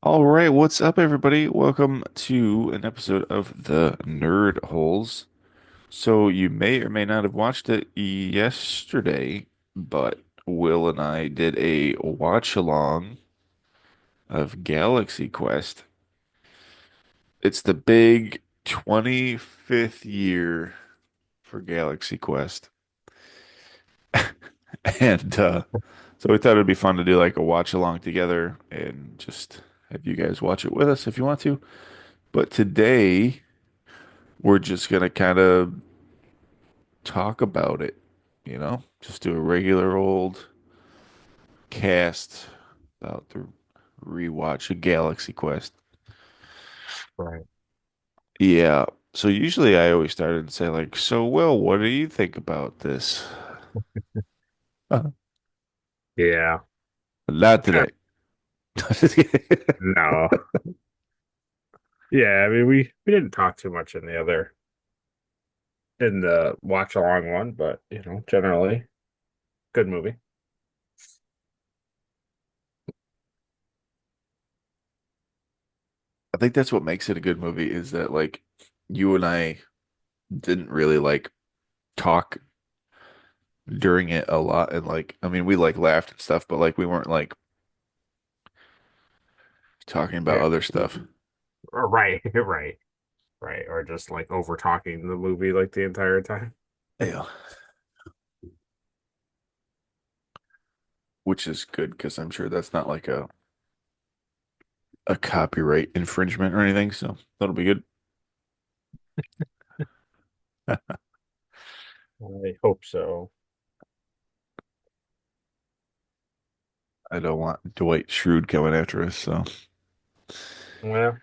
All right, what's up, everybody? Welcome to an episode of the Nerd Holes. So, you may or may not have watched it yesterday, but Will and I did a watch along of Galaxy Quest. It's the big 25th year for Galaxy Quest. And so we thought it'd be fun to do like a watch along together and just have you guys watch it with us if you want to. But today, we're just gonna kind of talk about it, just do a regular old cast about the rewatch of Galaxy Quest. Right. Yeah. So usually I always start and say like, so Will, what do you think about this? Yeah. Not Eh, today. No. Yeah, I mean we didn't talk too much in the watch along one, but generally good movie. I think that's what makes it a good movie is that like you and I didn't really like talk during it a lot and like I mean we like laughed and stuff, but like we weren't like talking about Yeah. other stuff. Right, right, right. Or just like over talking the movie like the entire time. Yeah. Which is good because I'm sure that's not like a copyright infringement or anything, so that'll be good. I hope so. I don't want Dwight Schrute coming after us, so Well,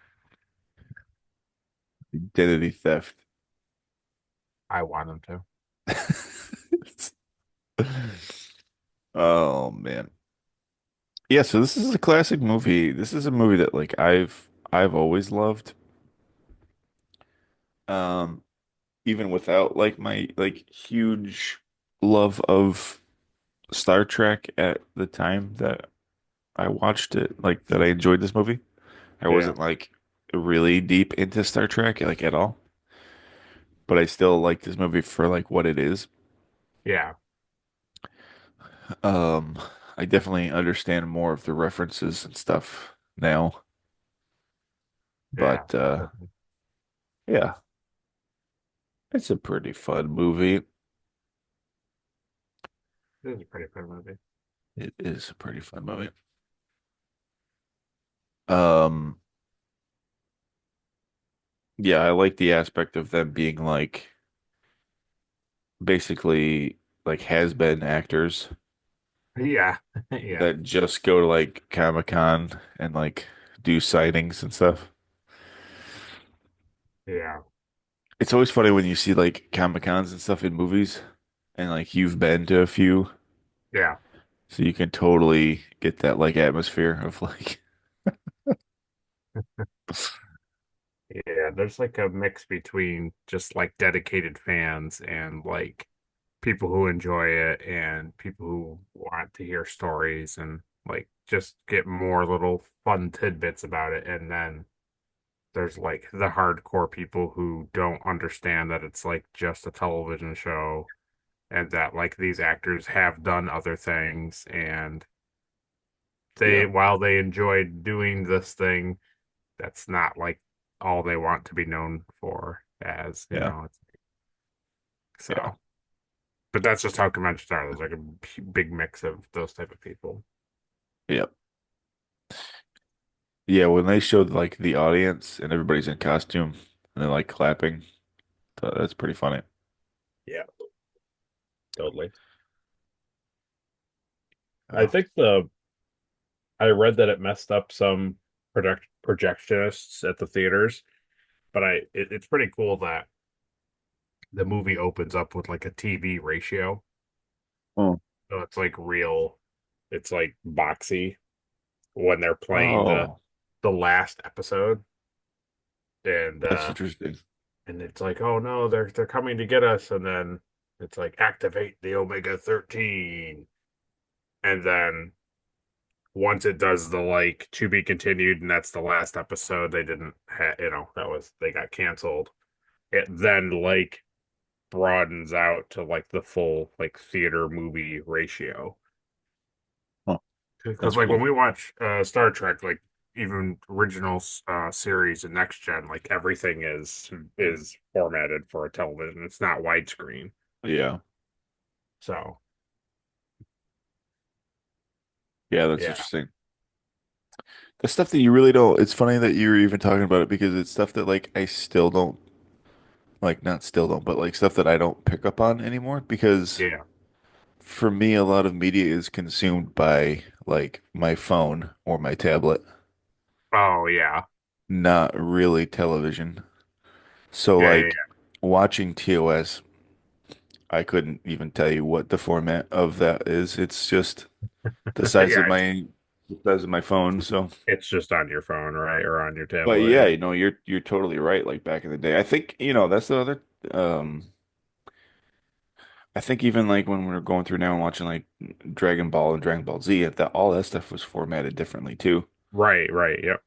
identity theft. I want him to. Oh man. Yeah, so this is a classic movie. This is a movie that like I've always loved. Um Even without like my like huge love of Star Trek at the time that I watched it, like that I enjoyed this movie. I Yeah. wasn't like really deep into Star Trek like at all, but I still like this movie for like what it is. Yeah. Um, I definitely understand more of the references and stuff now, Yeah. but yeah, it's a pretty fun movie. This is a pretty fun movie. It is a pretty fun movie. Um, yeah, I like the aspect of them being like basically like has been actors Yeah. Yeah. that just go to like Comic-Con and like do sightings and stuff. Yeah. It's always funny when you see like Comic-Cons and stuff in movies and like you've been to a few, Yeah. so you can totally get that like atmosphere of like Yeah, there's like a mix between just like dedicated fans and like people who enjoy it and people who want to hear stories and like just get more little fun tidbits about it. And then there's like the hardcore people who don't understand that it's like just a television show and that like these actors have done other things and yeah, while they enjoy doing this thing, that's not like all they want to be known for as, yeah, yeah, so. But that's just how conventions are. There's like a big mix of those type of people. yeah. Yeah, when they showed like the audience and everybody's in costume and they're like clapping, that's pretty funny. Yeah, totally. I Oh, think I read that it messed up some projectionists at the theaters, but it's pretty cool that the movie opens up with like a TV ratio. oh, So it's like real, it's like boxy when they're playing oh, the last episode. And that's interesting. and it's like, oh no, they're coming to get us, and then it's like activate the Omega 13. And then once it does the like to be continued and that's the last episode, they didn't that was they got canceled. It then like broadens out to like the full like theater movie ratio. Huh, Because that's like when cool. we watch Star Trek, like even original series and next gen, like everything is formatted for a television. It's not widescreen. Yeah. So Yeah, that's yeah. interesting. The stuff that you really don't, it's funny that you're even talking about it because it's stuff that like I still don't like, not still don't, but like stuff that I don't pick up on anymore because Yeah. for me, a lot of media is consumed by like my phone or my tablet, Oh yeah. not really television. So Yeah, yeah, like watching TOS, I couldn't even tell you what the format of that is. It's just the yeah. size of Yeah, my phone. So, it's just on your phone, right? Or on your but tablet. yeah, Yeah. you're totally right. Like back in the day, I think that's the other. I think even like when we were going through now and watching like Dragon Ball and Dragon Ball Z, that all that stuff was formatted differently too. Right, right. Yep.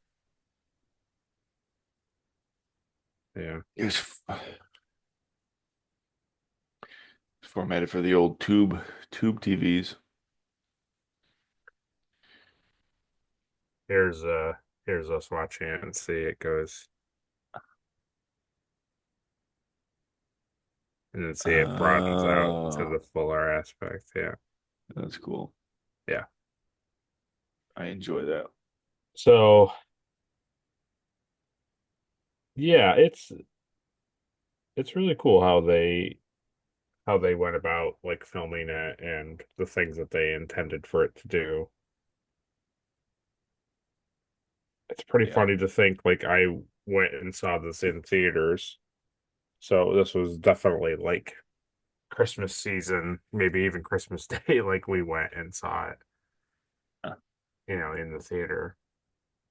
Yeah. It was formatted for the old tube TVs. Here's here's us watching it and see it goes and then see it broadens out to Oh, the fuller aspect. Yeah. that's cool. Yeah. I enjoy that. So yeah, it's really cool how they went about like filming it and the things that they intended for it to do. It's pretty Yeah. funny to think like I went and saw this in theaters. So this was definitely like Christmas season, maybe even Christmas Day, like we went and saw it, Huh. in the theater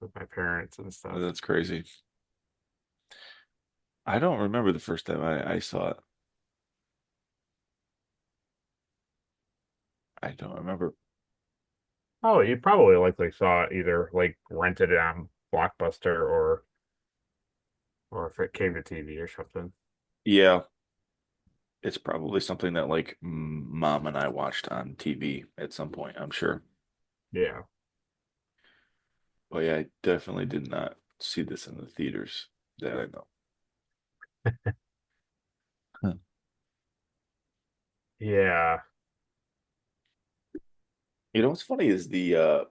with my parents and stuff. That's crazy. I don't remember the first time I saw it. I don't remember. Oh, you probably likely saw it either like rented it on Blockbuster or if it came to TV or something. Yeah, it's probably something that like mom and I watched on TV at some point, I'm sure. Yeah. But yeah, I definitely did not see this in the theaters that I know. Huh. Yeah. You know what's funny is the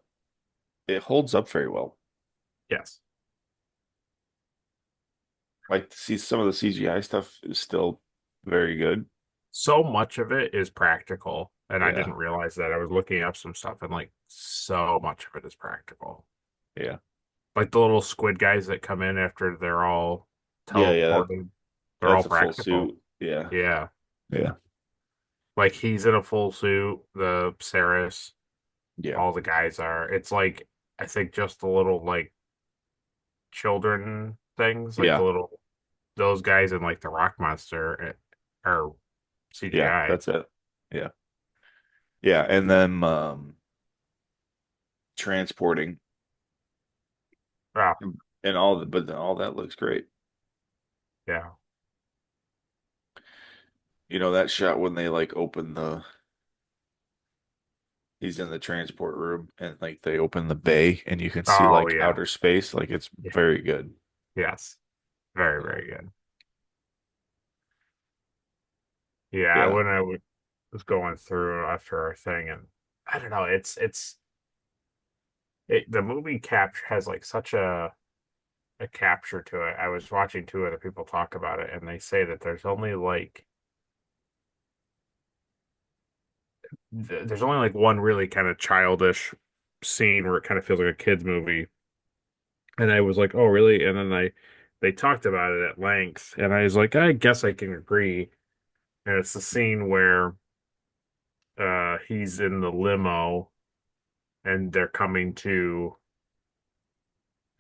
it holds up very well. Yes. Like see some of the CGI stuff is still very good. So much of it is practical, and I Yeah. didn't realize that. I was looking up some stuff, and like so much of it is practical. Yeah. Like the little squid guys that come in after they're all Yeah, yeah, teleported, they're all that's a full practical. suit. Yeah. Yeah. Yeah. Like he's in a full suit, the Ceres, Yeah. all the guys are. It's like I think just the little like children things, like the Yeah. little those guys and like the rock monster are Yeah, CGI. that's it. Yeah. Yeah, and then transporting Ah, and all the but all that looks great. yeah. You know that shot when they like open the he's in the transport room and like they open the bay and you can see Oh like yeah. outer space, like it's Yeah. very good. Yes. Very, So very good. Yeah, yeah. when was going through after our thing, and I don't know, the movie capture has like such a capture to it. I was watching two other people talk about it, and they say that there's only like one really kind of childish scene where it kind of feels like a kid's movie. And I was like, "Oh, really?" And then they talked about it at length, and I was like, "I guess I can agree." And it's the scene where he's in the limo and they're coming to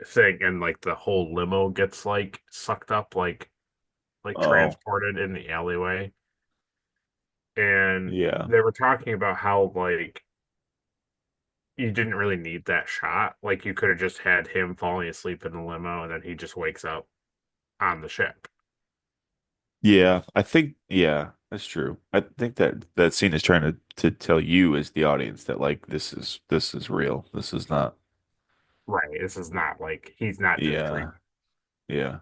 thing and like the whole limo gets like sucked up like Oh, transported in the alleyway. And yeah. they were talking about how you didn't really need that shot. Like you could have just had him falling asleep in the limo and then he just wakes up on the ship. Yeah, I think yeah, that's true. I think that that scene is trying to tell you as the audience that like this is real. This is not. Right. This is not like he's not just dreaming. Yeah. Yeah.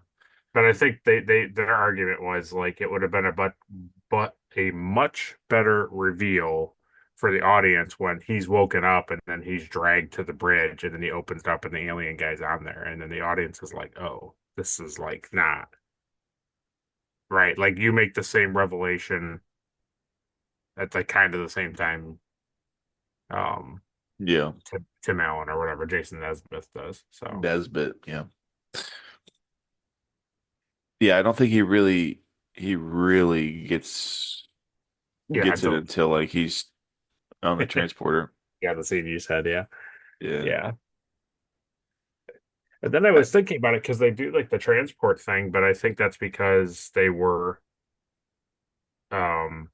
But I think their argument was like it would have been but a much better reveal for the audience when he's woken up and then he's dragged to the bridge and then he opens it up and the alien guy's on there and then the audience is like, oh, this is like not right. Like you make the same revelation at the kind of the same time um Yeah. Tim Allen or whatever Jason Nesmith does. So Nesbit, yeah. Yeah, I don't think he really yeah, gets it until until like he's on the transporter. yeah, the scene you said, yeah. Yeah. Yeah. And then I I- was thinking about it because they do like the transport thing, but I think that's because um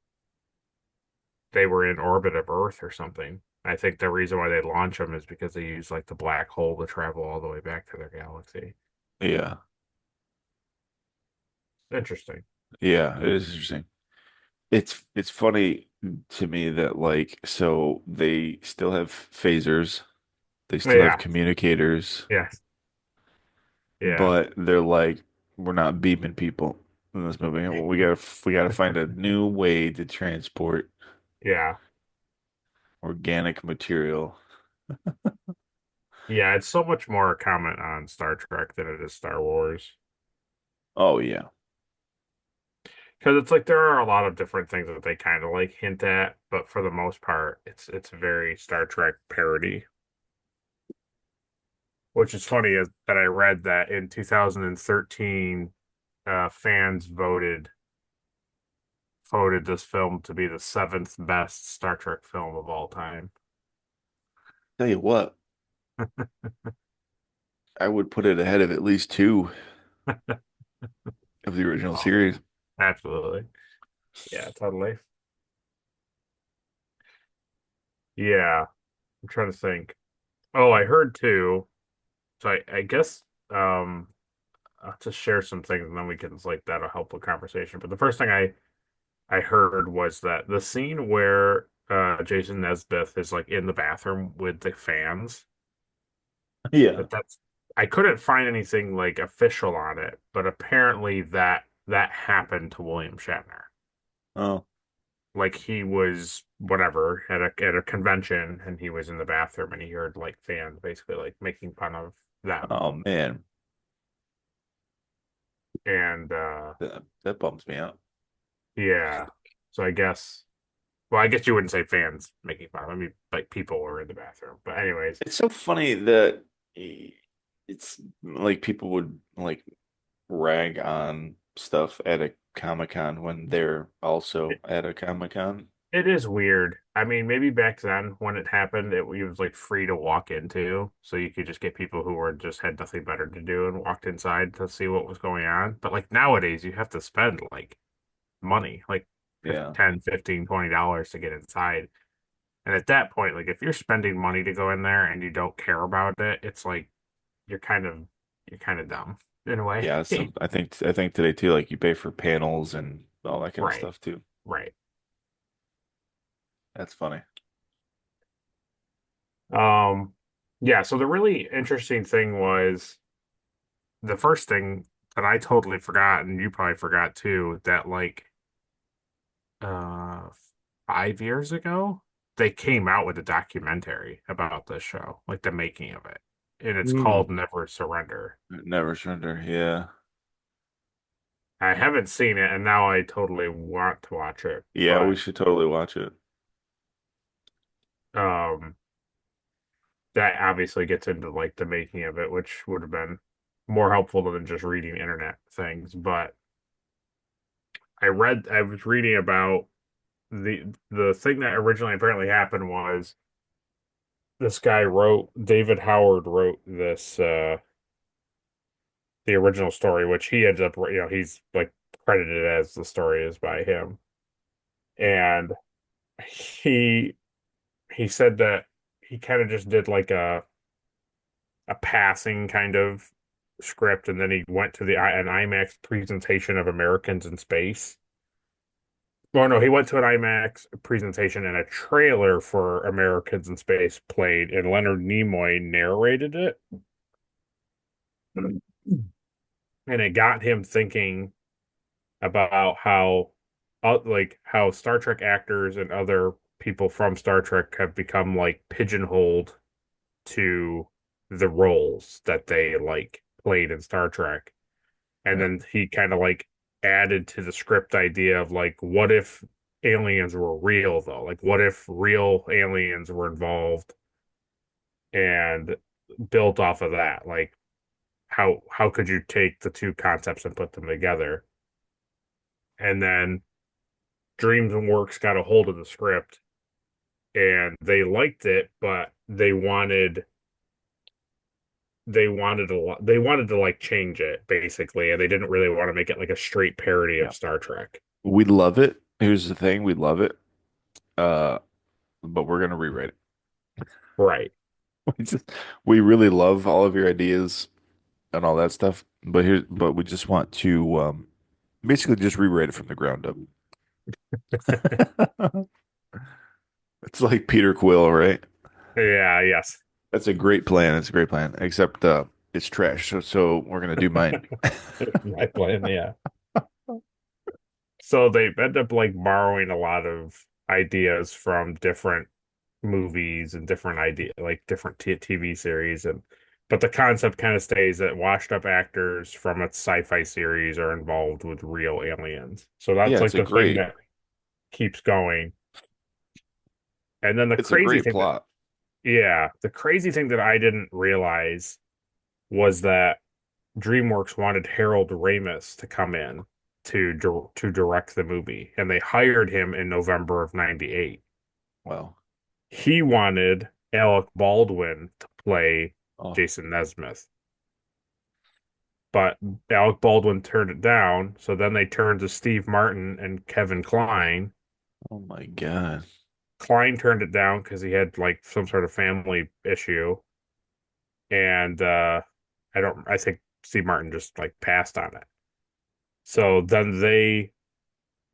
they were in orbit of Earth or something. I think the reason why they launch them is because they use like the black hole to travel all the way back to their galaxy. yeah. Interesting. Yeah, it is interesting. It's funny to me that like so they still have phasers, they still have Yeah, communicators, yeah, yeah, but they're like we're not beaming people in this movie. We gotta find a new way to transport yeah, organic material. yeah. It's so much more a comment on Star Trek than it is Star Wars. Oh yeah. Because it's like there are a lot of different things that they kind of like hint at, but for the most part, it's very Star Trek parody. Which is funny is that I read that in 2013, fans voted this film to be the seventh best Star Trek film of all time. Tell you what, I would put it ahead of at least two of the original Oh, series. absolutely. Yeah, totally. Yeah, I'm trying to think. Oh, I heard too. So I guess I'll just share some things and then we can like that'll help with conversation. But the first thing I heard was that the scene where Jason Nesbitt is like in the bathroom with the fans, Yeah. that's I couldn't find anything like official on it, but apparently that happened to William Shatner. Oh, Like he was whatever at a convention and he was in the bathroom and he heard like fans basically like making fun of them. oh man, And that bums me out. yeah. So I guess well, I guess you wouldn't say fans making fun of him. I mean like people were in the bathroom. But anyways, It's so funny that it's like people would like rag on stuff at a Comic-Con when they're also at a Comic-Con. it is weird. I mean, maybe back then when it happened, it was like free to walk into, so you could just get people who were just had nothing better to do and walked inside to see what was going on. But like nowadays, you have to spend like money, like Yeah. 10, 15, $20 to get inside. And at that point, like if you're spending money to go in there and you don't care about it, it's like you're kind of you're kind of dumb in a way. Yeah, I think today too, like you pay for panels and all that kind of Right, stuff too. right. That's funny. Um, yeah, so the really interesting thing was the first thing that I totally forgot, and you probably forgot too, that like uh 5 years ago, they came out with a documentary about this show, like the making of it. And it's Mm. called Never Surrender. Never surrender. Yeah. I haven't seen it, and now I totally want to watch it. Yeah, we But should totally watch it. um that obviously gets into like the making of it, which would have been more helpful than just reading internet things. But I was reading about the thing that originally apparently happened was this guy wrote David Howard wrote this the original story, which he ends up he's like credited as the story is by him, and he he said that he kind of just did like a passing kind of script, and then he went to an IMAX presentation of Americans in Space. Well, no, he went to an IMAX presentation and a trailer for Americans in Space played, and Leonard Nimoy narrated it. And it got him thinking about how Star Trek actors and other people from Star Trek have become like pigeonholed to the roles that they like played in Star Trek. And Yeah. then he kind of like added to the script idea of like, what if aliens were real though? Like, what if real aliens were involved, and built off of that? Like, how could you take the two concepts and put them together? And then Dreams and Works got a hold of the script and they liked it, but they wanted to like change it basically, and they didn't really want to make it like a straight parody Yeah. of Star Trek. We love it. Here's the thing, we love it. Uh, but we're gonna rewrite it. Right. We just we really love all of your ideas and all that stuff. But we just want to basically just rewrite it from the ground up. It's like Peter Quill, right? Yeah, yes. That's a great plan. It's a great plan. Except it's trash. So we're gonna do mine. My plan, yeah. So they end up like borrowing a lot of ideas from different movies and different different t TV series, and but the concept kind of stays that washed up actors from a sci-fi series are involved with real aliens. So Yeah, that's like the thing that keeps going. And then the it's a crazy great thing that plot. yeah, the crazy thing that I didn't realize was that DreamWorks wanted Harold Ramis to come in to direct the movie, and they hired him in November of '98. Well, He wanted Alec Baldwin to play oh, Jason Nesmith, but Alec Baldwin turned it down. So then they turned to Steve Martin and Kevin Kline. oh my God. Kline turned it down because he had like some sort of family issue, and I think Steve Martin just like passed on it. So then they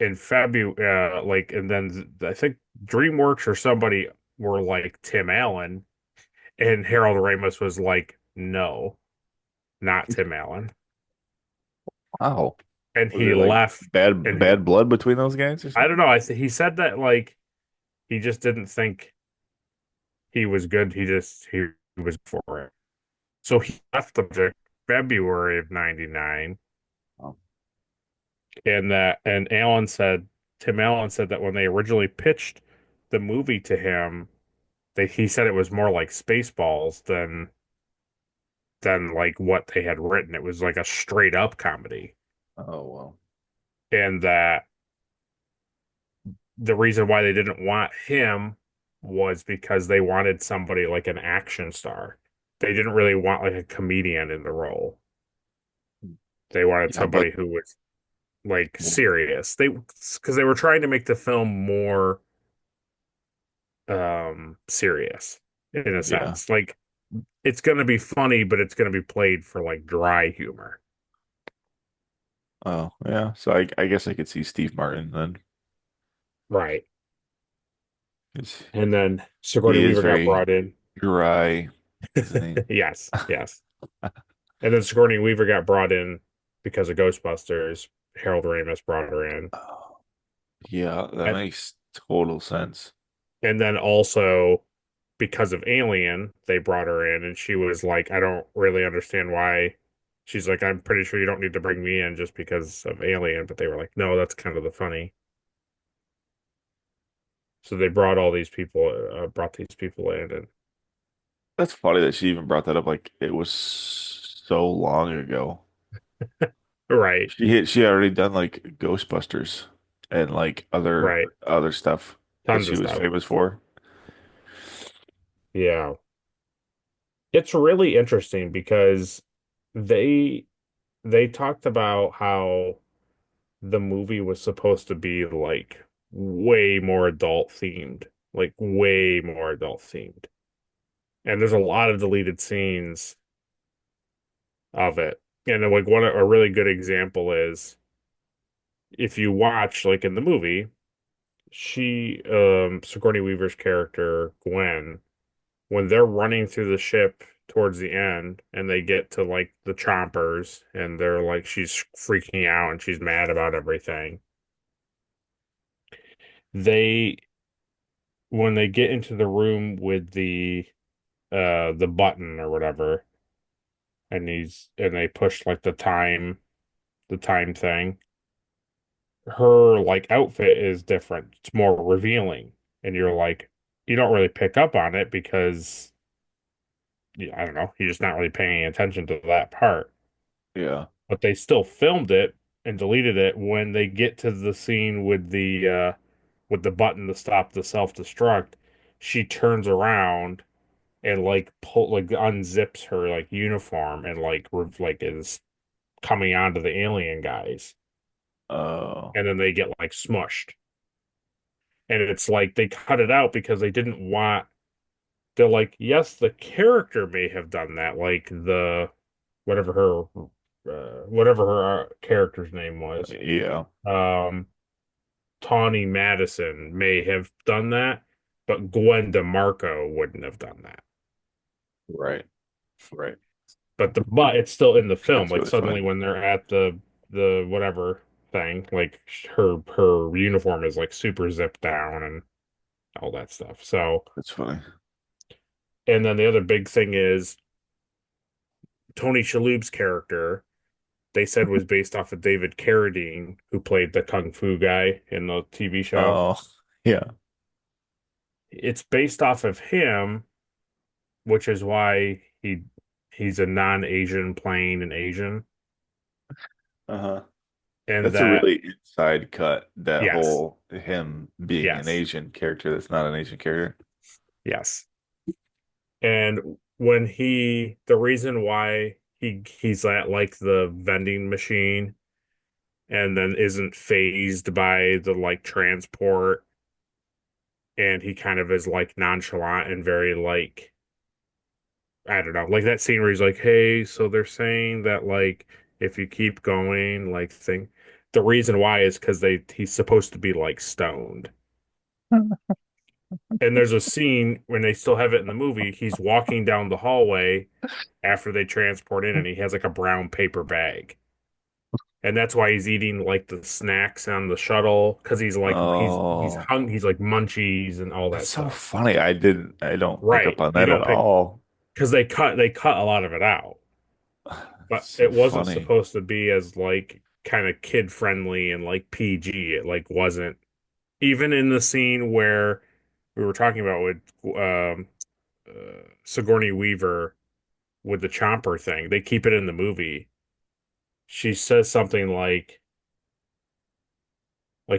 in February, and then I think DreamWorks or somebody were like Tim Allen, and Harold Ramis was like, no, not Tim Allen. Wow. And Was he it like left, and bad blood between those guys or I something? don't know. He said that like he just didn't think he was good. He was for it. So he left the project February of '99, Oh, and Tim Allen said that when they originally pitched the movie to him, he said it was more like Spaceballs than like what they had written. It was like a straight up comedy, oh well. and that the reason why they didn't want him was because they wanted somebody like an action star. They didn't really want like a comedian in the role. They wanted Yeah, but somebody who was like serious. Because they were trying to make the film more serious in a yeah. sense. Like it's going to be funny, but it's going to be played for like dry humor. Oh, yeah. So I guess I could see Steve Martin then. Right. 'Cause And then he Sigourney is Weaver got very brought in. dry, isn't he? Yes, yes. And then Sigourney Weaver got brought in because of Ghostbusters. Harold Ramis brought her in. Oh, yeah, that And makes total sense. and then also because of Alien, they brought her in and she was like, I don't really understand why. She's like, I'm pretty sure you don't need to bring me in just because of Alien, but they were like, no, that's kind of the funny. So they brought these people in, and That's funny that she even brought that up. Like it was so long ago. right, She had already done like Ghostbusters and like right, other stuff that tons she of was stuff. famous for. Yeah. It's really interesting because they they talked about how the movie was supposed to be like way more adult themed, like way more adult themed. And there's a lot of deleted scenes of it. And then, like one a really good example is if you watch like in the movie, Sigourney Weaver's character, Gwen, when they're running through the ship towards the end and they get to like the chompers and they're like she's freaking out and she's mad about everything. They when they get into the room with the button or whatever and they push like the time thing, her like outfit is different. It's more revealing and you're like you don't really pick up on it because I don't know, you're just not really paying attention to that part. Yeah. But they still filmed it and deleted it when they get to the scene with the button to stop the self-destruct. She turns around and like unzips her like uniform and like is coming onto the alien guys, Oh, and then they get like smushed. And it's like they cut it out because they didn't want. They're like, yes, the character may have done that, like the whatever her character's name was. yeah. Um, Tawny Madison may have done that, but Gwen DeMarco wouldn't have done that. Right. Right. But it's still in the film. That's Like really funny. suddenly when they're at the whatever thing, like her uniform is like super zipped down and all that stuff. So, That's funny. and then the other big thing is Tony Shalhoub's character, they said was based off of David Carradine, who played the Kung Fu guy in the TV show. Oh, yeah. It's based off of him, which is why he's a non-Asian playing an Asian. Uh-huh. And That's a that, really inside cut, that yes, whole him being an yes, Asian character that's not an Asian character. yes. And the reason why he's at like the vending machine and then isn't phased by the like transport, and he kind of is like nonchalant and very like I don't know, like that scene where he's like, "Hey, so they're saying that like if you keep going, like thing." The reason why is because he's supposed to be like stoned. And there's a scene when they still have it in the movie. He's walking down the hallway after they transport in, and he has like a brown paper bag. And that's why he's eating like the snacks on the shuttle because he's Oh, hung he's like munchies and all that's that so stuff. funny. I don't pick up Right. on You that at don't pick all. because they cut a lot of it out. But So it wasn't funny. supposed to be as like kind of kid friendly and like PG. It like wasn't even in the scene where we were talking about with Sigourney Weaver with the chomper thing. They keep it in the movie. She says something like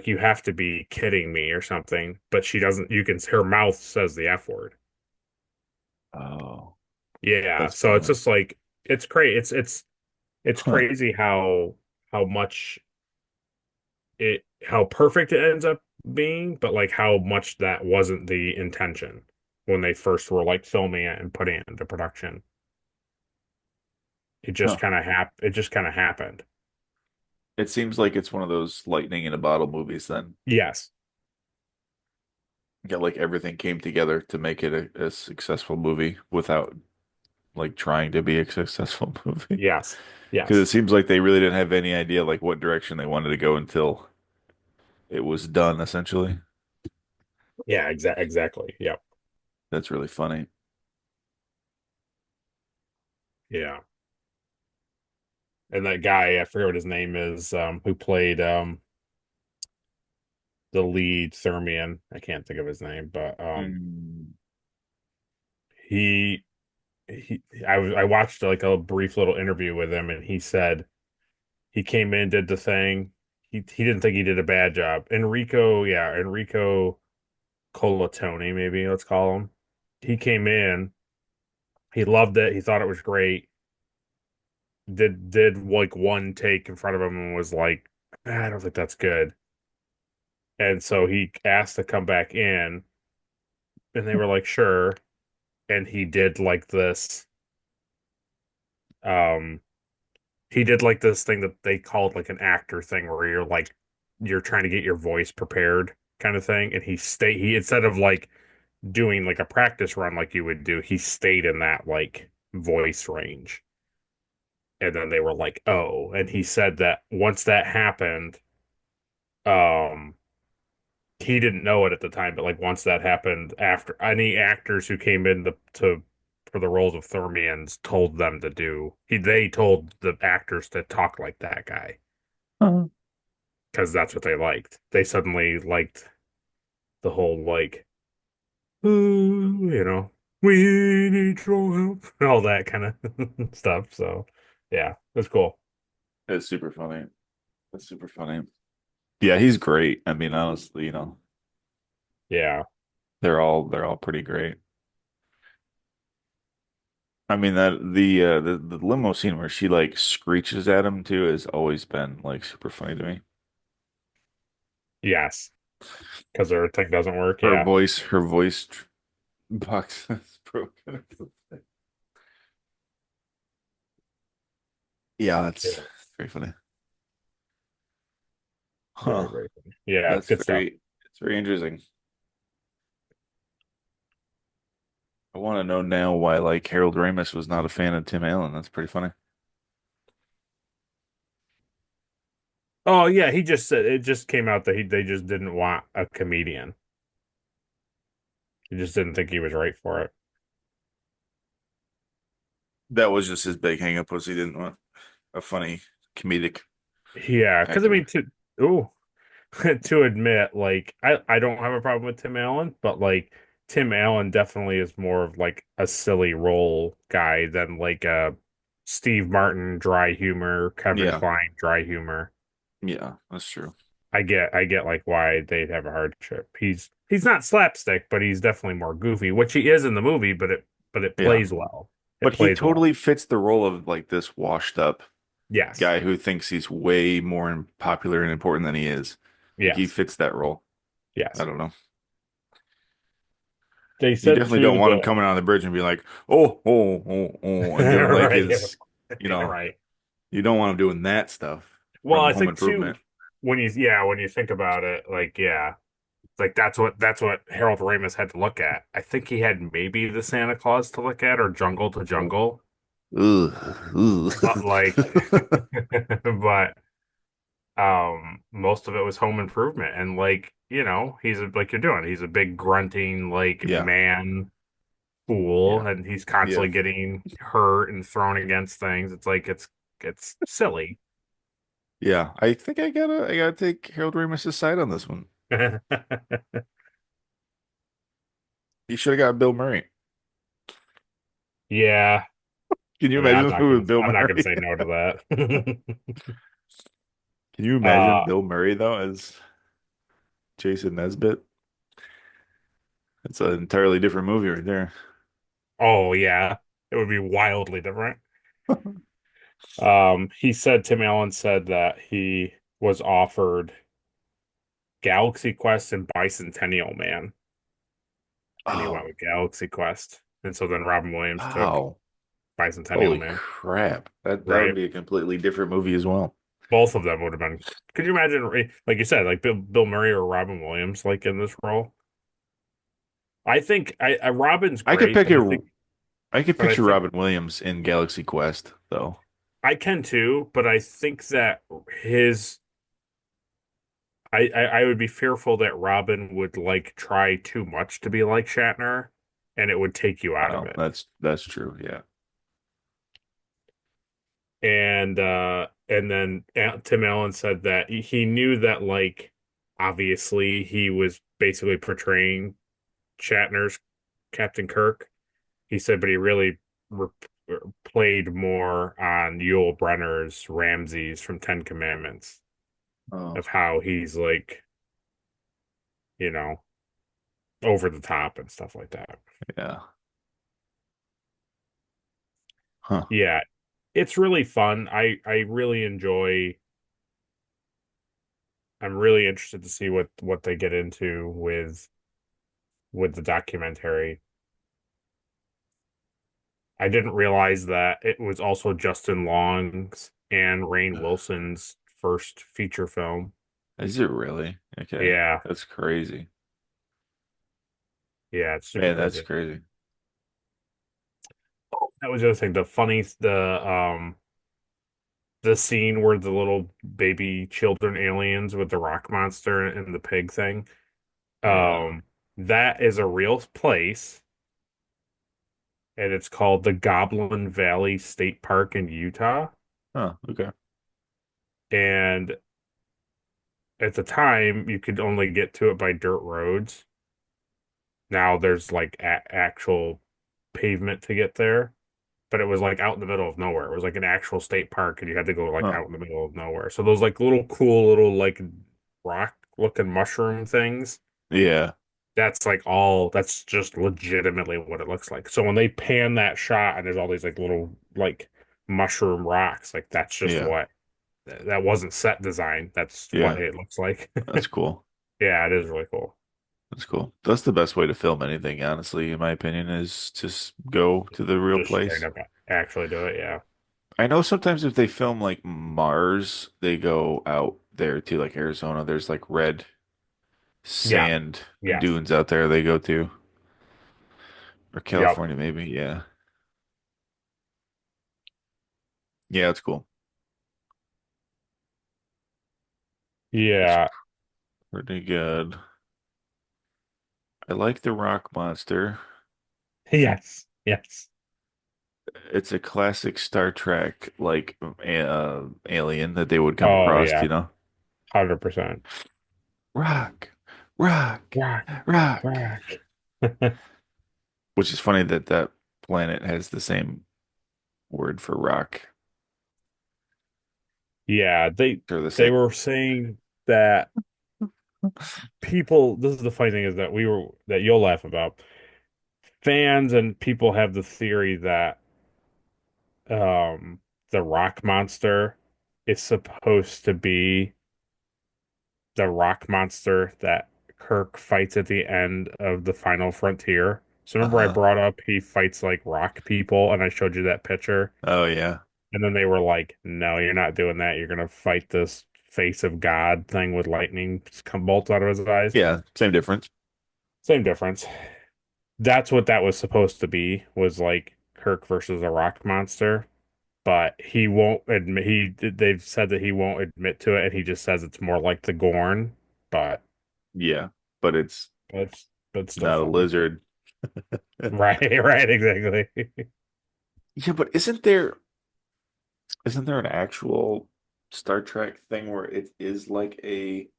you have to be kidding me or something, but she doesn't. You can her mouth says the F word. Oh, Yeah, that's so it's funny. just like it's crazy. It's Huh. crazy how much how perfect it ends up being, but like how much that wasn't the intention when they first were like filming it and putting it into production. Huh. It just kind of happened. It seems like it's one of those lightning in a bottle movies then. Yes. Yeah, like everything came together to make it a successful movie without like trying to be a successful movie. Yes. Because it Yes. seems like they really didn't have any idea like what direction they wanted to go until it was done, essentially. Yeah, exactly. Yep. That's really funny. Yeah. And that guy, I forget what his name is, who played the lead Thermian. I can't think of his name, but Mm. he I watched like a brief little interview with him, and he said he came in, did the thing. He didn't think he did a bad job. Enrico Colatoni, maybe let's call him. He came in, he loved it, he thought it was great. Did like one take in front of him and was like, "Ah, I don't think that's good." And so he asked to come back in, and they were like, "Sure." and um he did like this thing that they called like an actor thing where you're trying to get your voice prepared kind of thing, and he instead of like doing like a practice run like you would do, he stayed in that like voice range. And then they were like, "Oh," and he said that once that happened, um he didn't know it at the time, but like once that happened, after any actors who came in to for the roles of Thermians told them to do, they told the actors to talk like that guy Uh, because that's what they liked. They suddenly liked the whole like, "Ooh," we need your help, and all that kind of stuff. So yeah, that's cool. That's super funny. That's super funny. Yeah, he's great. I mean, honestly, Yeah. they're all pretty great. I mean that the limo scene where she like screeches at him too has always been like super funny to me. Yes. Because their thing doesn't work. Her Yeah. voice, box is broken. Yeah, that's Yeah. very funny. Very, Huh. very funny. Yeah. That's Good stuff. it's very interesting. I want to know now why like Harold Ramis was not a fan of Tim Allen. That's pretty funny. Oh yeah, he just said it just came out that they just didn't want a comedian. He just didn't think he was right for it. That was just his big hang up was he didn't want a funny comedic Yeah, because I mean actor. to admit, like I don't have a problem with Tim Allen, but like Tim Allen definitely is more of like a silly role guy than like a Steve Martin dry humor, Kevin Yeah, Kline dry humor. yeah, that's true. I get like why they'd have a hardship. He's not slapstick, but he's definitely more goofy, which he is in the movie, but it Yeah. plays well. It But he plays well. totally fits the role of like this washed up Yes. guy who thinks he's way more popular and important than he is. Like he Yes. fits that role. I Yes. don't know. They You said definitely don't too want him the coming on the bridge and be like, oh, oh, oh, oh, and doing like right. his, you Yeah, know, right. you don't want him doing that stuff Well, from I Home think too Improvement. when you think about it, like yeah, it's like that's what Harold Ramis had to look at. I think he had maybe the Santa Claus to look at or Jungle to Jungle, Ugh, but like ugh. but most of it was home improvement, and like like you're doing, he's a big grunting like Yeah, man fool, yeah, and he's yeah, constantly getting hurt and thrown against things. It's like it's silly. yeah. I gotta take Harold Ramis's side on this one. He should have got Bill Murray. Yeah, Can you I mean imagine the movie with Bill I'm not gonna Murray? say no to that. Can you imagine uh Bill Murray though as Jason Nesbitt? It's an entirely different movie right there. oh yeah, it would be wildly different. Tim Allen said that he was offered Galaxy Quest and Bicentennial Man, and he went Oh, with Galaxy Quest. And so then Robin Williams took wow. Bicentennial Holy Man, crap. That would right? be a completely different movie as well. Both of them would have been. Could you imagine, like you said, like Bill Murray or Robin Williams, like in this role? I think Robin's I could great, pick a I could but I picture think Robin Williams in Galaxy Quest though. I can too. But I think that his, I would be fearful that Robin would like try too much to be like Shatner, and it would take you out of Wow, it. that's true. Yeah. And then Tim Allen said that he knew that like obviously he was basically portraying Shatner's Captain Kirk. He said, but he really re played more on Yul Brynner's Ramses from Ten Commandments Oh, of how he's like, you know, over the top and stuff like that. yeah. Huh. Yeah, it's really fun. I really enjoy. I'm really interested to see what they get into with the documentary. I didn't realize that it was also Justin Long's and Rainn Wilson's first feature film. Is it really? Okay. Yeah, That's crazy. yeah, it's super Man, that's crazy. crazy. That was the other thing. The scene where the little baby children aliens with the rock monster and the pig thing. Yeah. Um, that is a real place, and it's called the Goblin Valley State Park in Utah. Oh, okay. And at the time, you could only get to it by dirt roads. Now there's like actual pavement to get there, but it was like out in the middle of nowhere. It was like an actual state park, and you had to go like Huh. out in the middle of nowhere. So those like little cool little like rock looking mushroom things, Yeah. that's like all that's just legitimately what it looks like. So when they pan that shot and there's all these like little like mushroom rocks, like that's just Yeah. what that wasn't set design. That's what Yeah. it looks like. That's cool. Yeah, it is really cool. That's cool. That's the best way to film anything, honestly, in my opinion, is just go to the real Just straight place. up actually do it. Yeah. I know sometimes if they film like Mars, they go out there to like Arizona. There's like red Yeah. sand Yes. dunes out there they go to, or Yep. California maybe. Yeah. Yeah, it's cool. It's Yeah. pretty good. I like the rock monster. Yes. Yes. It's a classic Star Trek like alien that they would come Oh across, yeah. 100%. Rock, rock, Rock. rock. Rock. Which is funny that that planet has the same word for rock, Yeah, or the they same. were saying that people, this is the funny thing is that that you'll laugh about. Fans and people have the theory that um the rock monster is supposed to be the rock monster that Kirk fights at the end of the Final Frontier. So remember I Uh-huh. brought up he fights like rock people and I showed you that picture Oh yeah. and then they were like, "No, you're not doing that. You're gonna fight this face of God thing with lightning come bolts out of his eyes." Yeah, same difference. Same difference. That's what that was supposed to be, was like Kirk versus a rock monster, but he won't admit they've said that he won't admit to it and he just says it's more like the Gorn, but Yeah, but it's it's still not a funny. lizard. Right, right, exactly. Yeah, but isn't there an actual Star Trek thing where it is like a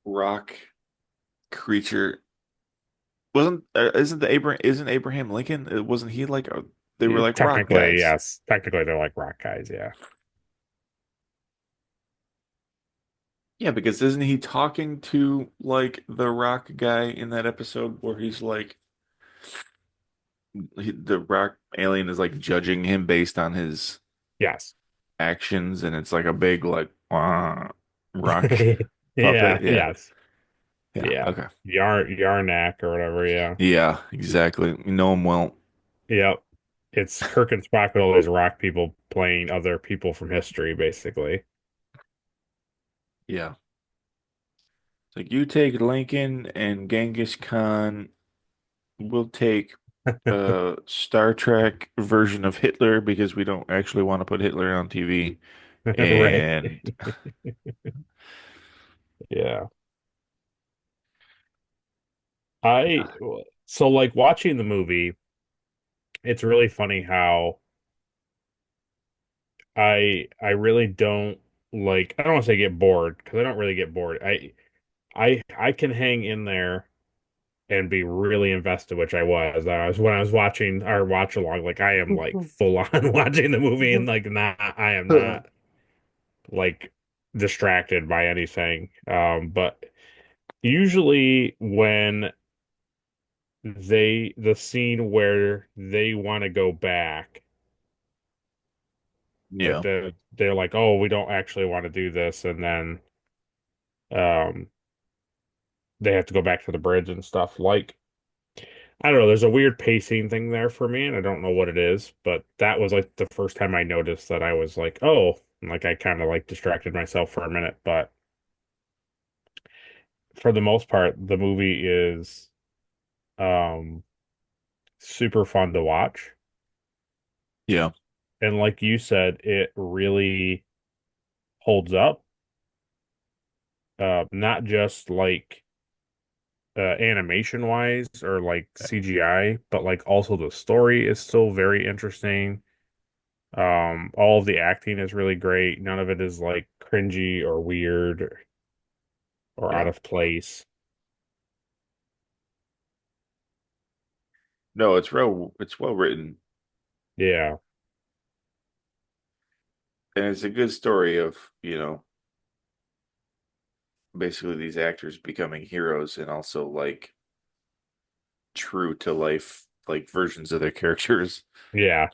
rock creature? Wasn't isn't the Abraham isn't Abraham Lincoln? Wasn't he like they were like rock Technically, guys? yes. Technically they're like rock guys, yeah. Yeah, because isn't he talking to like the rock guy in that episode where he's like the rock alien is like judging him based on his Yes. actions, and it's like a big like rock Yeah, puppet. Yeah, yes. yeah, Yeah. okay, Yarnak or whatever, yeah. yeah, exactly. You know him well. Yep. It's Kirk and Spock with all these rock people playing other people from history, basically. Yeah, it's like you take Lincoln and Genghis Khan. We'll take Star Trek version of Hitler because we don't actually want to put Hitler on TV. Right. And Yeah. I so like watching the movie, it's really funny how I really don't like I don't want to say get bored because I don't really get bored. I can hang in there and be really invested, which I was. I was when I was watching our watch along, like I am like full on watching the movie and like not I am not like distracted by anything. But usually when the scene where they want to go back, like yeah, they're like, oh, we don't actually want to do this, and then um they have to go back to the bridge and stuff. Like I don't know, there's a weird pacing thing there for me, and I don't know what it is, but that was like the first time I noticed that I was like, oh, and, like I kind of like distracted myself for a minute, but for the most part, the movie is um super fun to watch. Yeah. And like you said, it really holds up. Not just like animation wise or like CGI, but like also the story is still very interesting. All of the acting is really great. None of it is like cringy or weird or out Yeah. of place. No, it's well written, Yeah. and it's a good story of, basically these actors becoming heroes and also like true to life like versions of their characters. Yeah.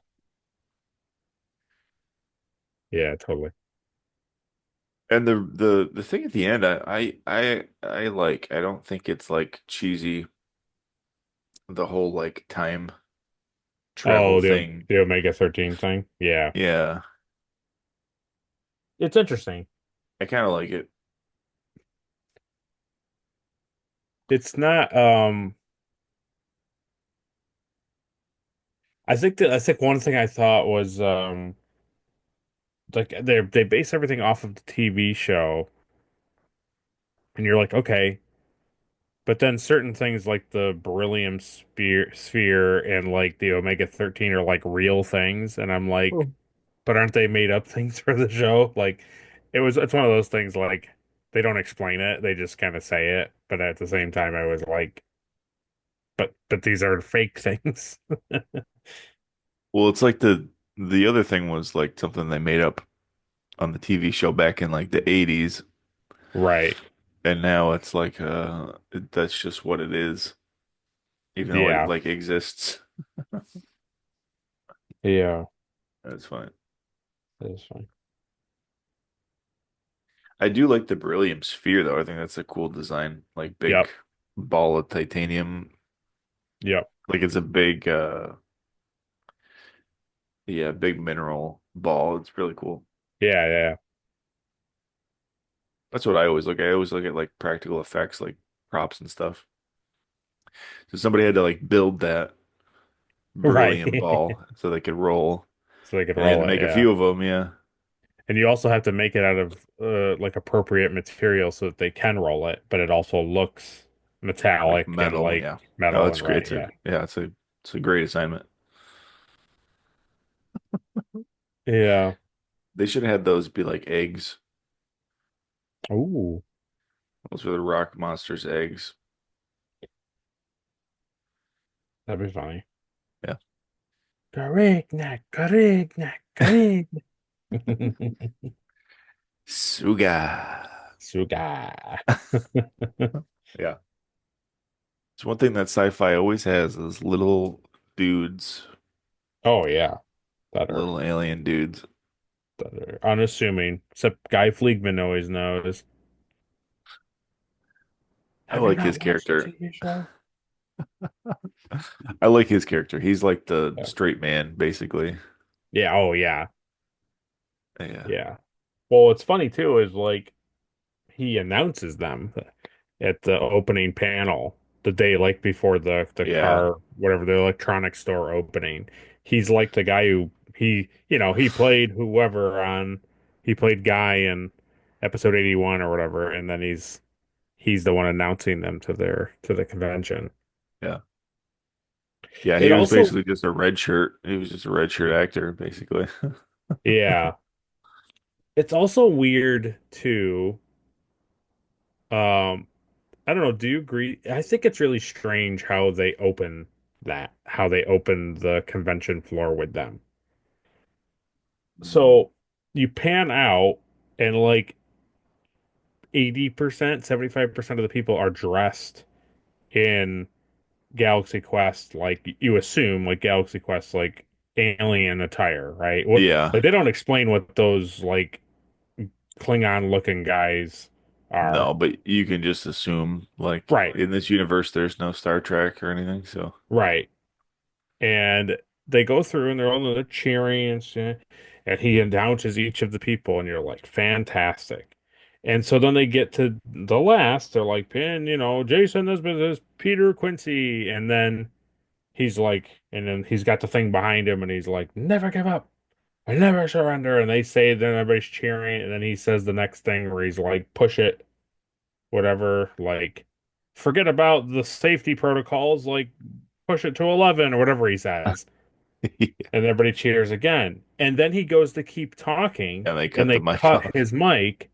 Yeah, totally. And the thing at the end, I like. I don't think it's like cheesy, the whole like time travel Oh, thing. the Omega 13 thing. Yeah. Yeah, It's interesting. I kind of like it. It's not I think one thing I thought was like they base everything off of the TV show, and you're like, okay, but then certain things like the beryllium sphere and like the Omega 13 are like real things, and I'm like, Oh. but aren't they made up things for the show? Like it's one of those things like they don't explain it, they just kind of say it, but at the same time I was like, but these are fake things. Well, it's like the other thing was like something they made up on the TV show back in like the 80s, Right. and now it's like that's just what it is, even though it Yeah. like exists. Yeah. That's fine. That's fine. I do like the beryllium sphere though. I think that's a cool design, like big Yep. ball of titanium. Yep. Like it's a big yeah, big mineral ball. It's really cool. Yeah, yeah. That's what I always look at. I always look at like practical effects, like props and stuff. So somebody had to like build that Right. beryllium ball so they could roll, So they could and they had to roll it, make a yeah. few of them. Yeah, And you also have to make it out of like appropriate material so that they can roll it, but it also looks like metallic and metal. like Yeah, no, metal it's and great. right, yeah. It's a great assignment. Yeah. They should have had those be like eggs. Ooh, Those were the rock monsters' eggs. that'd be funny. Yeah. Carignac, Carignac, Carignac. Suga. Suga. Yeah. It's one thing that sci-fi always has is little dudes, Oh yeah, that are little alien dudes. that are unassuming. Except Guy Fleegman always knows. I Have you like not his watched the character. TV show? I like his character. He's like the Yeah. straight man, basically. Yeah, oh yeah. Yeah. Yeah. Well, what's funny too is like he announces them at the opening panel the day like before the Yeah. car, whatever, the electronics store opening. He's like the guy who he played whoever on he played Guy in episode 81 or whatever, and then he's the one announcing them to the convention. Yeah. Yeah, It he was also basically just a red shirt. He was just a red shirt actor, basically. yeah. It's also weird too. Um I don't know. Do you agree? I think it's really strange how they open the convention floor with them. Mm. So you pan out and like 80%, 75% of the people are dressed in Galaxy Quest, like you assume, like Galaxy Quest, like alien attire, right? What, Yeah. like they don't explain what those like Klingon looking guys are. No, but you can just assume like Right, in this universe there's no Star Trek or anything, so right. And they go through and they're all they're cheering and shit, and he announces each of the people, and you're like, fantastic. And so then they get to the last, they're like, Pin, Jason Nesbitt is Peter Quincy, and then he's like, and then he's got the thing behind him, and he's like, never give up, I never surrender. And they say, then everybody's cheering, and then he says the next thing where he's like, push it, whatever, like, forget about the safety protocols, like, push it to 11 or whatever he says. And everybody cheers again. And then he goes to keep talking, and they and cut the they mic cut off. his mic.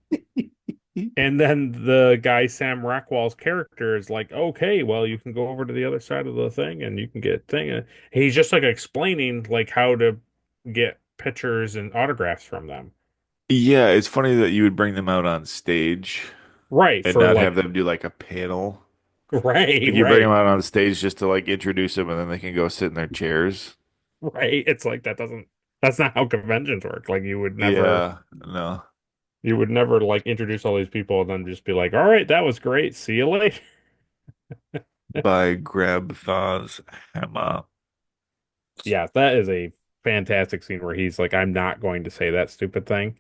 And then the guy, Sam Rockwell's character, is like, okay, well, you can go over to the other side of the thing and you can get thing. And he's just like explaining like how to get pictures and autographs from them. Yeah, it's funny that you would bring them out on stage Right, and for not like, have them do like a panel. right, Like you bring them right, out on stage just to like introduce them and then they can go sit in their chairs. right. It's like that's not how conventions work. Like Yeah, no. you would never like introduce all these people and then just be like, all right, that was great. See you later. By Grab Thaws Hammer. Yeah, that is a fantastic scene where he's like, I'm not going to say that stupid thing.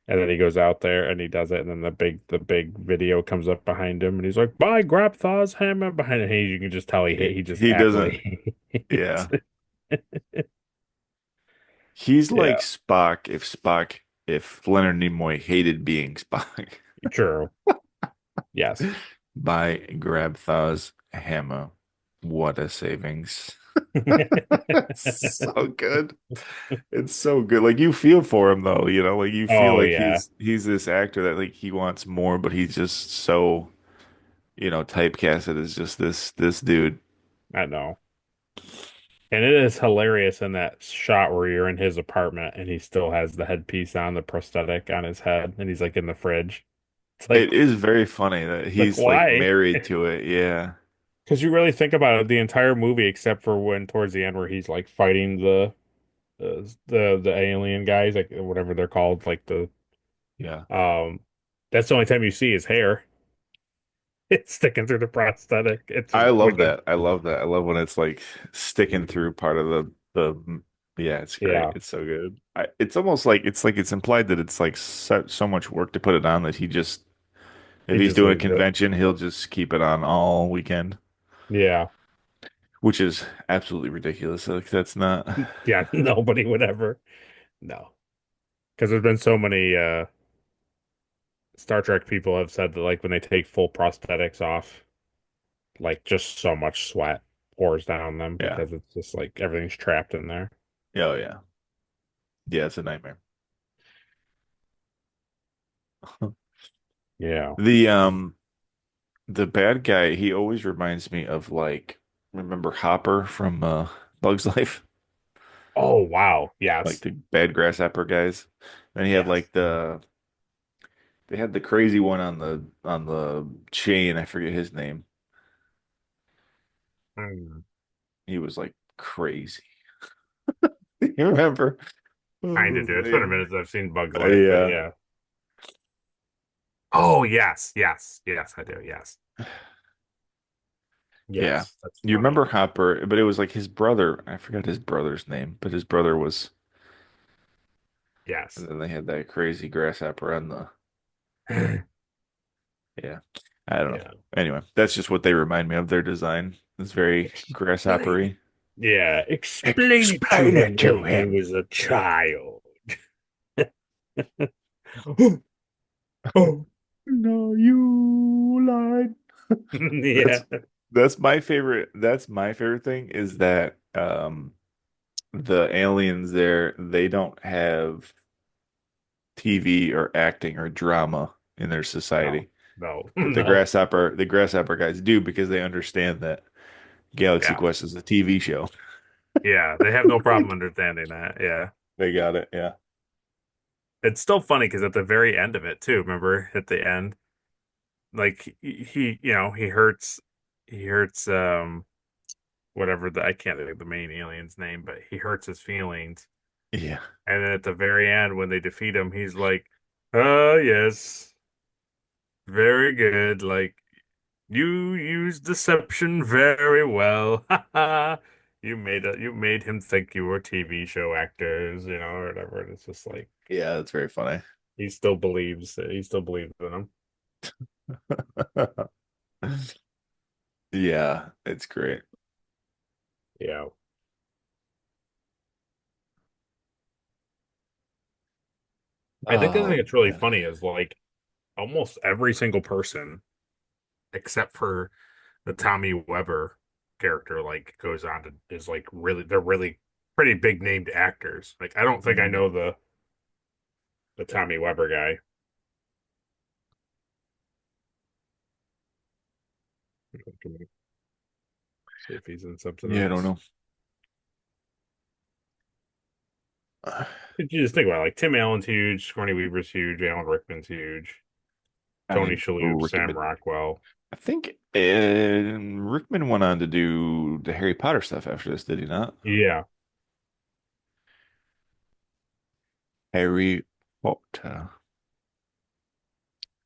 And then he goes out there and he does it, and then the big video comes up behind him, and he's like, "Bye, Grabthar's hammer." Behind him, you can just tell he just He doesn't, absolutely hates yeah. it. He's like Yeah, Spock if Leonard Nimoy hated being Spock. true. Yes. By Grab Thaws Hammer. What a savings. It's so good. It's so good. Like you feel for him though, like you feel Oh like yeah, he's this actor that like he wants more, but he's just so, typecasted as just this dude. I know. And it is hilarious in that shot where you're in his apartment and he still has the headpiece on, the prosthetic on his head, and he's like in the fridge. It's It is very funny that like he's like why? married to it. Yeah. Because you really think about it, the entire movie, except for when towards the end where he's like fighting the alien guys, like whatever they're called, like the Yeah. um, that's the only time you see his hair. It's sticking through the prosthetic. It's I just love which is that. I love that. I love when it's like sticking through part of the yeah, it's great. yeah, It's so good. It's almost like it's implied that it's like so much work to put it on that he just if he he's just doing a leaves it. convention, he'll just keep it on all weekend, Yeah, which is absolutely ridiculous. Like that's not yeah. Nobody would ever no, because there's been so many Star Trek people have said that like when they take full prosthetics off, like just so much sweat pours down them yeah. because it's just like everything's trapped in there. Oh yeah. Yeah, it's a nightmare. Yeah. The the bad guy, he always reminds me of like remember Hopper from Bug's Life? Oh wow. Like Yes. the bad grasshopper guys. Then he had Yes. like they had the crazy one on the chain. I forget his name. Mm. He was like crazy. You remember? What Kind of was his do. It's been a name? minute since I've seen Bug's Life, but Yeah. yeah. Oh, yes, yes, yes, I do. Yes, Yeah. yes, that's You funny. remember Hopper, but it was like his brother. I forgot his brother's name, but his brother was, and Yes. then they had that crazy grasshopper on the, yeah. I don't know. Yeah. Anyway, that's just what they remind me of. Their design It's very Explain it. grasshoppery. Yeah, explain it to Explain it him to when he him. was a child. Oh, oh, No, you lied. yeah. That's that's my favorite. That's my favorite thing is that the aliens there, they don't have TV or acting or drama in their No, society. no, But no. the grasshopper guys do because they understand that Galaxy Yeah, Quest is a TV show. yeah. They have no problem understanding that. Yeah. They got it. Yeah. It's still funny because at the very end of it too, remember at the end, like he hurts whatever I can't think of the main alien's name, but he hurts his feelings. Yeah. And then at the very end, when they defeat him, he's like, yes, very good. Like you use deception very well. You made him think you were TV show actors, or whatever. And it's just like Yeah, that's very funny. he still believes in him. Yeah, it's great. Yeah. I think the thing Oh that's really man. funny is like almost every single person except for the Tommy Weber character like goes on to is like really they're really pretty big named actors. Like I don't think I Mm. know the Tommy Weber guy. Let me see if he's in something Yeah, I don't else. know. You just think about it, like Tim Allen's huge, Sigourney Weaver's huge, Alan Rickman's huge, Tony Alan Shalhoub, Sam Rickman. Rockwell. I think Rickman went on to do the Harry Potter stuff after this, did he not? Yeah, Harry Potter.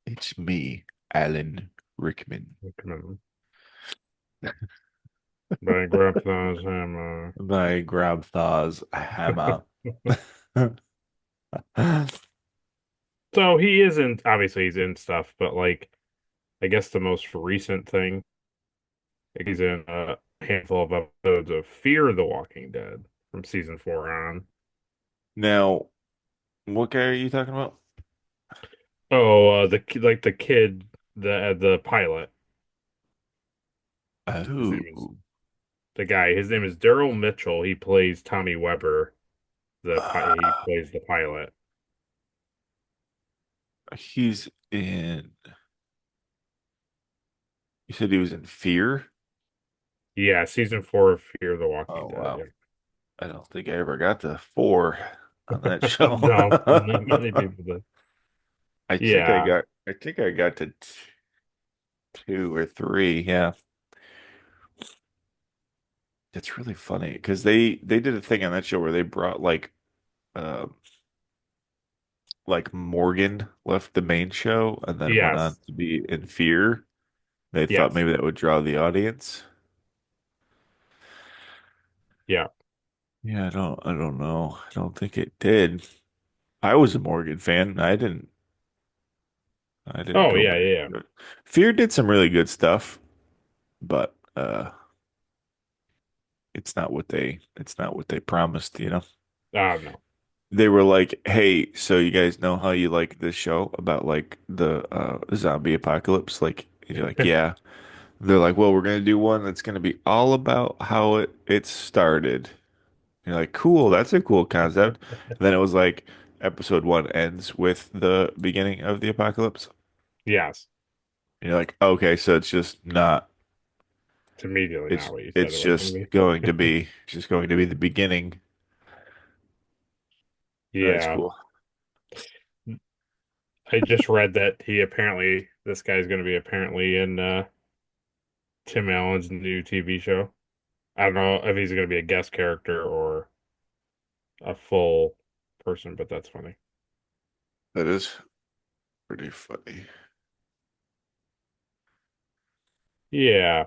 It's me, Alan Rickman. Rickman. By Grandpa's Hammer. My grandfather's hammer. So he isn't obviously he's in stuff, but like I guess the most recent thing, like he's in a handful of episodes of Fear the Walking Dead from season 4 on. Now, what guy are you talking about? Oh, like the kid, the pilot. His name is Oh, the guy. His name is Daryl Mitchell. He plays Tommy Weber. He uh, plays the pilot. he's in. You said he was in Fear? Yeah, season 4 of Fear the Walking Oh, Dead. wow. Yeah. I don't think I ever got to four on that show. No, not many people do. Yeah, I think I got to two or three. Yeah. It's really funny because they did a thing on that show where they brought uh like Morgan left the main show and then went on yes, to be in Fear. They thought yes, maybe that would draw the audience. yeah. Yeah, I don't know. I don't think it did. I was a Morgan fan. I didn't Oh go yeah, back yeah, to it. Fear did some really good stuff, but it's not what they promised, you know. yeah. No. They were like, "Hey, so you guys know how you like this show about like the zombie apocalypse?" Like you're like, "Yeah." They're like, "Well, we're gonna do one that's gonna be all about how it started." You're like, "Cool, that's a cool concept." And then it was like episode one ends with the beginning of the apocalypse. Yes, You're like, "Okay, so it's just not it's immediately not what you said it it's was going just to going to be. be just going to be the beginning." That's Yeah, cool. I just read that this guy's going to be apparently in Tim Allen's new TV show. I don't know if he's going to be a guest character or a full person, but that's funny. That is pretty funny. Yeah.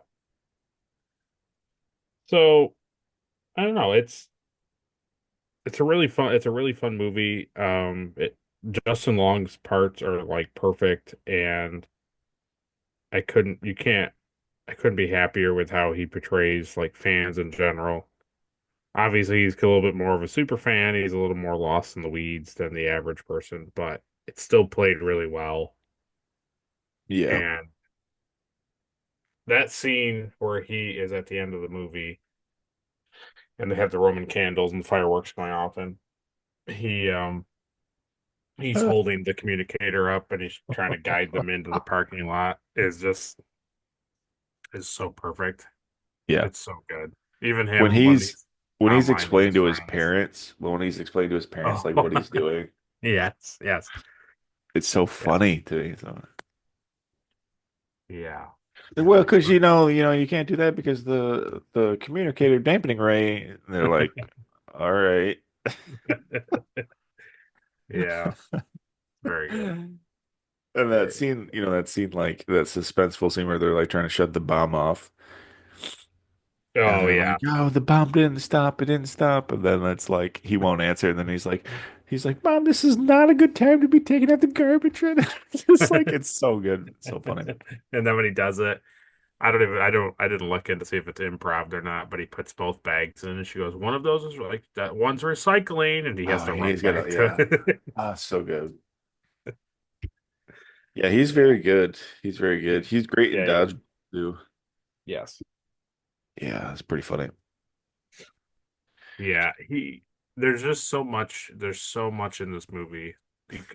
So I don't know. It's a really fun movie. Justin Long's parts are like perfect, and I couldn't you can't I couldn't be happier with how he portrays like fans in general. Obviously, he's a little bit more of a super fan. He's a little more lost in the weeds than the average person, but it's still played really well. Yeah. And that scene where he is at the end of the movie and they have the Roman candles and fireworks going off, and he he's holding the communicator up and he's trying to guide them into the parking lot is so perfect. Yeah. It's so good. Even When him when he's he's when he's online with explaining his to his friends. parents, when he's explaining to his parents like Oh, what he's doing, yes, yes, it's so yeah, funny to me. So, yeah, like, yeah. well, Like, because you can't do that because the communicator dampening ray. And they're like, all right. yeah, very good. And that scene, that scene, like that suspenseful scene where they're like trying to shut the bomb off. And Oh they're yeah. like, "Oh, the bomb didn't stop. It didn't stop." And then it's like he won't answer. And then he's like, "Mom, this is not a good time to be taking out the garbage right now." It's just like it's so good, it's so funny. And then when he does it, I didn't look in to see if it's improv or not, but he puts both bags in and she goes, one of those is like that one's recycling, and he has Oh, to run he's got back to yeah, it. so good. Yeah, he's very good. He's very good. He's great in Yeah, he is. Dodge too. Yes. Yeah, it's pretty funny. Yeah, there's so much in this movie.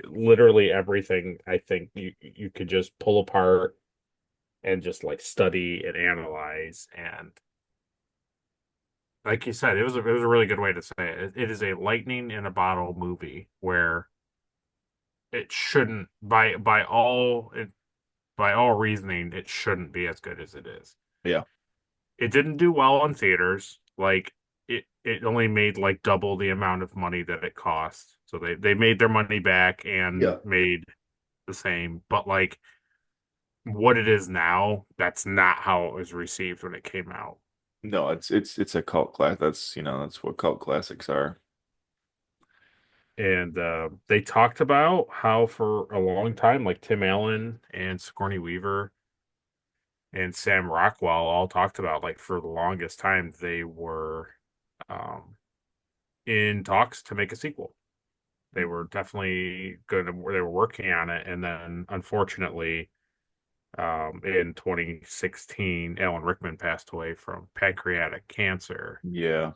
Literally everything I think you could just pull apart and just like study and analyze. And like you said, it was a really good way to say it. It is a lightning in a bottle movie where it shouldn't by all reasoning it shouldn't be as good as it is. Yeah, It didn't do well in theaters. Like it only made like double the amount of money that it cost. So they made their money back and yeah. made the same. But like what it is now, that's not how it was received when it came out. No, it's a cult class. That's what cult classics are. And they talked about how for a long time, like Tim Allen and Sigourney Weaver and Sam Rockwell all talked about, like for the longest time, they were um, in talks to make a sequel. They were definitely good. They were working on it, and then unfortunately, in 2016, Alan Rickman passed away from pancreatic cancer, Yeah.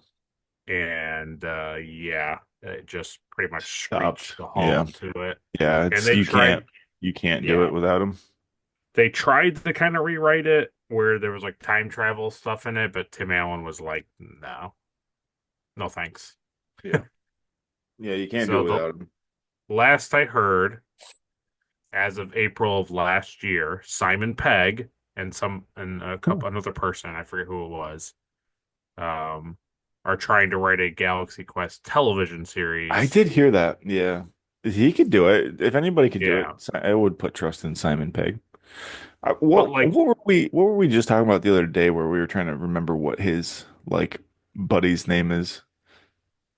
and yeah, it just pretty much Stopped. screeched a Yeah. halt to it. Yeah, And it's they tried, you can't do yeah, it without him. they tried to kind of rewrite it where there was like time travel stuff in it, but Tim Allen was like, no, no thanks. Yeah. Yeah, you can't do So it the without him. last I heard, as of April of last year, Simon Pegg and a couple another person, I forget who it was, um, are trying to write a Galaxy Quest television I series. did hear that. Yeah. He could do it. If anybody could do it, Yeah, I would put trust in Simon Pegg. but What like, what were we just talking about the other day where we were trying to remember what his like buddy's name is?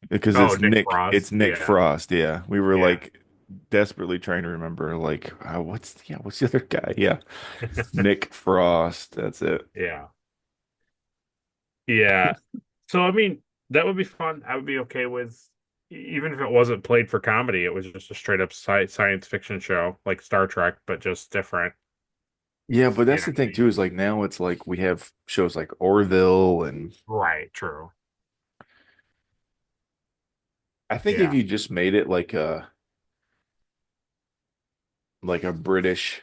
Because oh, Nick It's Frost, Nick yeah, Frost. Yeah. We were yeah, like desperately trying to remember like what's the other guy? Yeah. Nick Frost. That's it. yeah, yeah. So I mean, that would be fun. I would be okay with, even if it wasn't played for comedy. It was just a straight up science fiction show like Star Trek, but just different. Yeah, but You that's know the what I thing mean? too, is like now it's like we have shows like Orville, and Right. True. I think if Yeah. you just made it like a British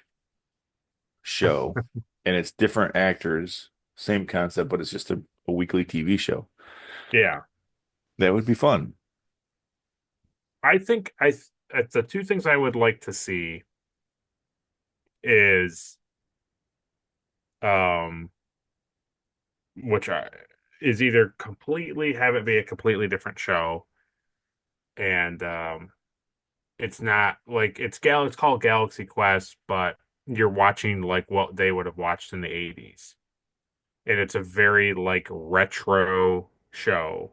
show and it's different actors, same concept, but it's just a weekly TV show, Yeah. that would be fun. I think the two things I would like to see is um which I is either completely have it be a completely different show, and it's not like it's called Galaxy Quest, but you're watching like what they would have watched in the 80s. And it's a very like retro show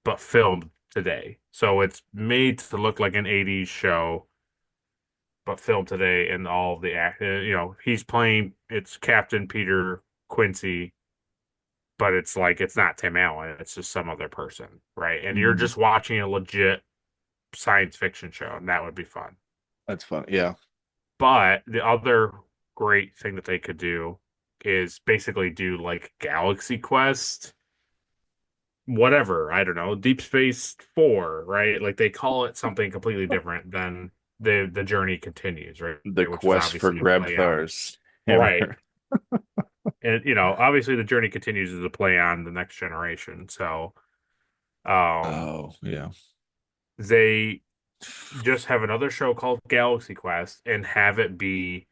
but filmed today. So it's made to look like an 80s show but filmed today, and all of the act he's playing, it's Captain Peter Quincy, but it's like it's not Tim Allen, it's just some other person, right? And you're Mhm. just watching a legit science fiction show, and that would be fun. That's fun. Yeah. But the other great thing that they could do is basically do like Galaxy Quest, whatever, I don't know, Deep Space Four, right? Like they call it something completely different than the journey continues, right? The Which is quest for obviously a play on, Grabthar's right. hammer. And obviously the journey continues as a play on the next generation. So um Oh, yeah. they just have another show called Galaxy Quest and have it be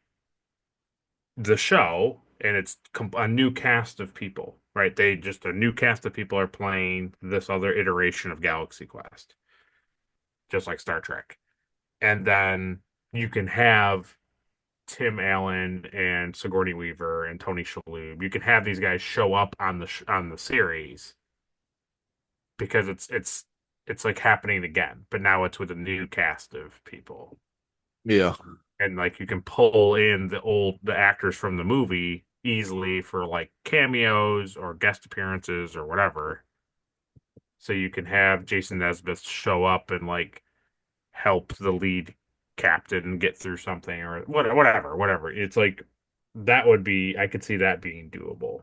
the show, and it's a new cast of people, right? They just a new cast of people are playing this other iteration of Galaxy Quest, just like Star Trek. And then you can have Tim Allen and Sigourney Weaver and Tony Shalhoub. You can have these guys show up on on the series because it's like happening again, but now it's with a new cast of people. Yeah. And like you can pull in the actors from the movie easily for like cameos or guest appearances or whatever. So you can have Jason Nesbitt show up and like help the lead captain get through something or whatever. It's like that would be I could see that being doable.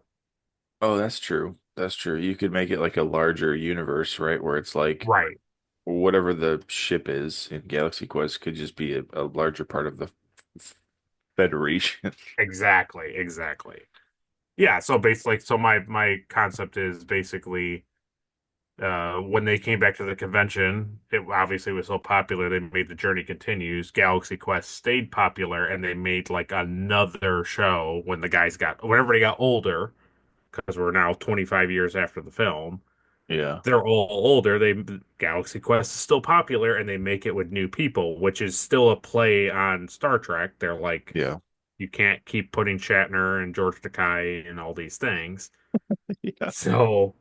Oh, that's true. That's true. You could make it like a larger universe, right? Where it's like Right. whatever the ship is in Galaxy Quest could just be a larger part of the Federation. Exactly. Exactly. Yeah, so basically so my concept is basically when they came back to the convention, it obviously was so popular they made the Journey Continues. Galaxy Quest stayed popular, and they made like another show when the guys got whenever they got older, because we're now 25 years after the film. Yeah. They're all older. They Galaxy Quest is still popular, and they make it with new people, which is still a play on Star Trek. They're like, Yeah. you can't keep putting Shatner and George Takei and all these things. Yeah. So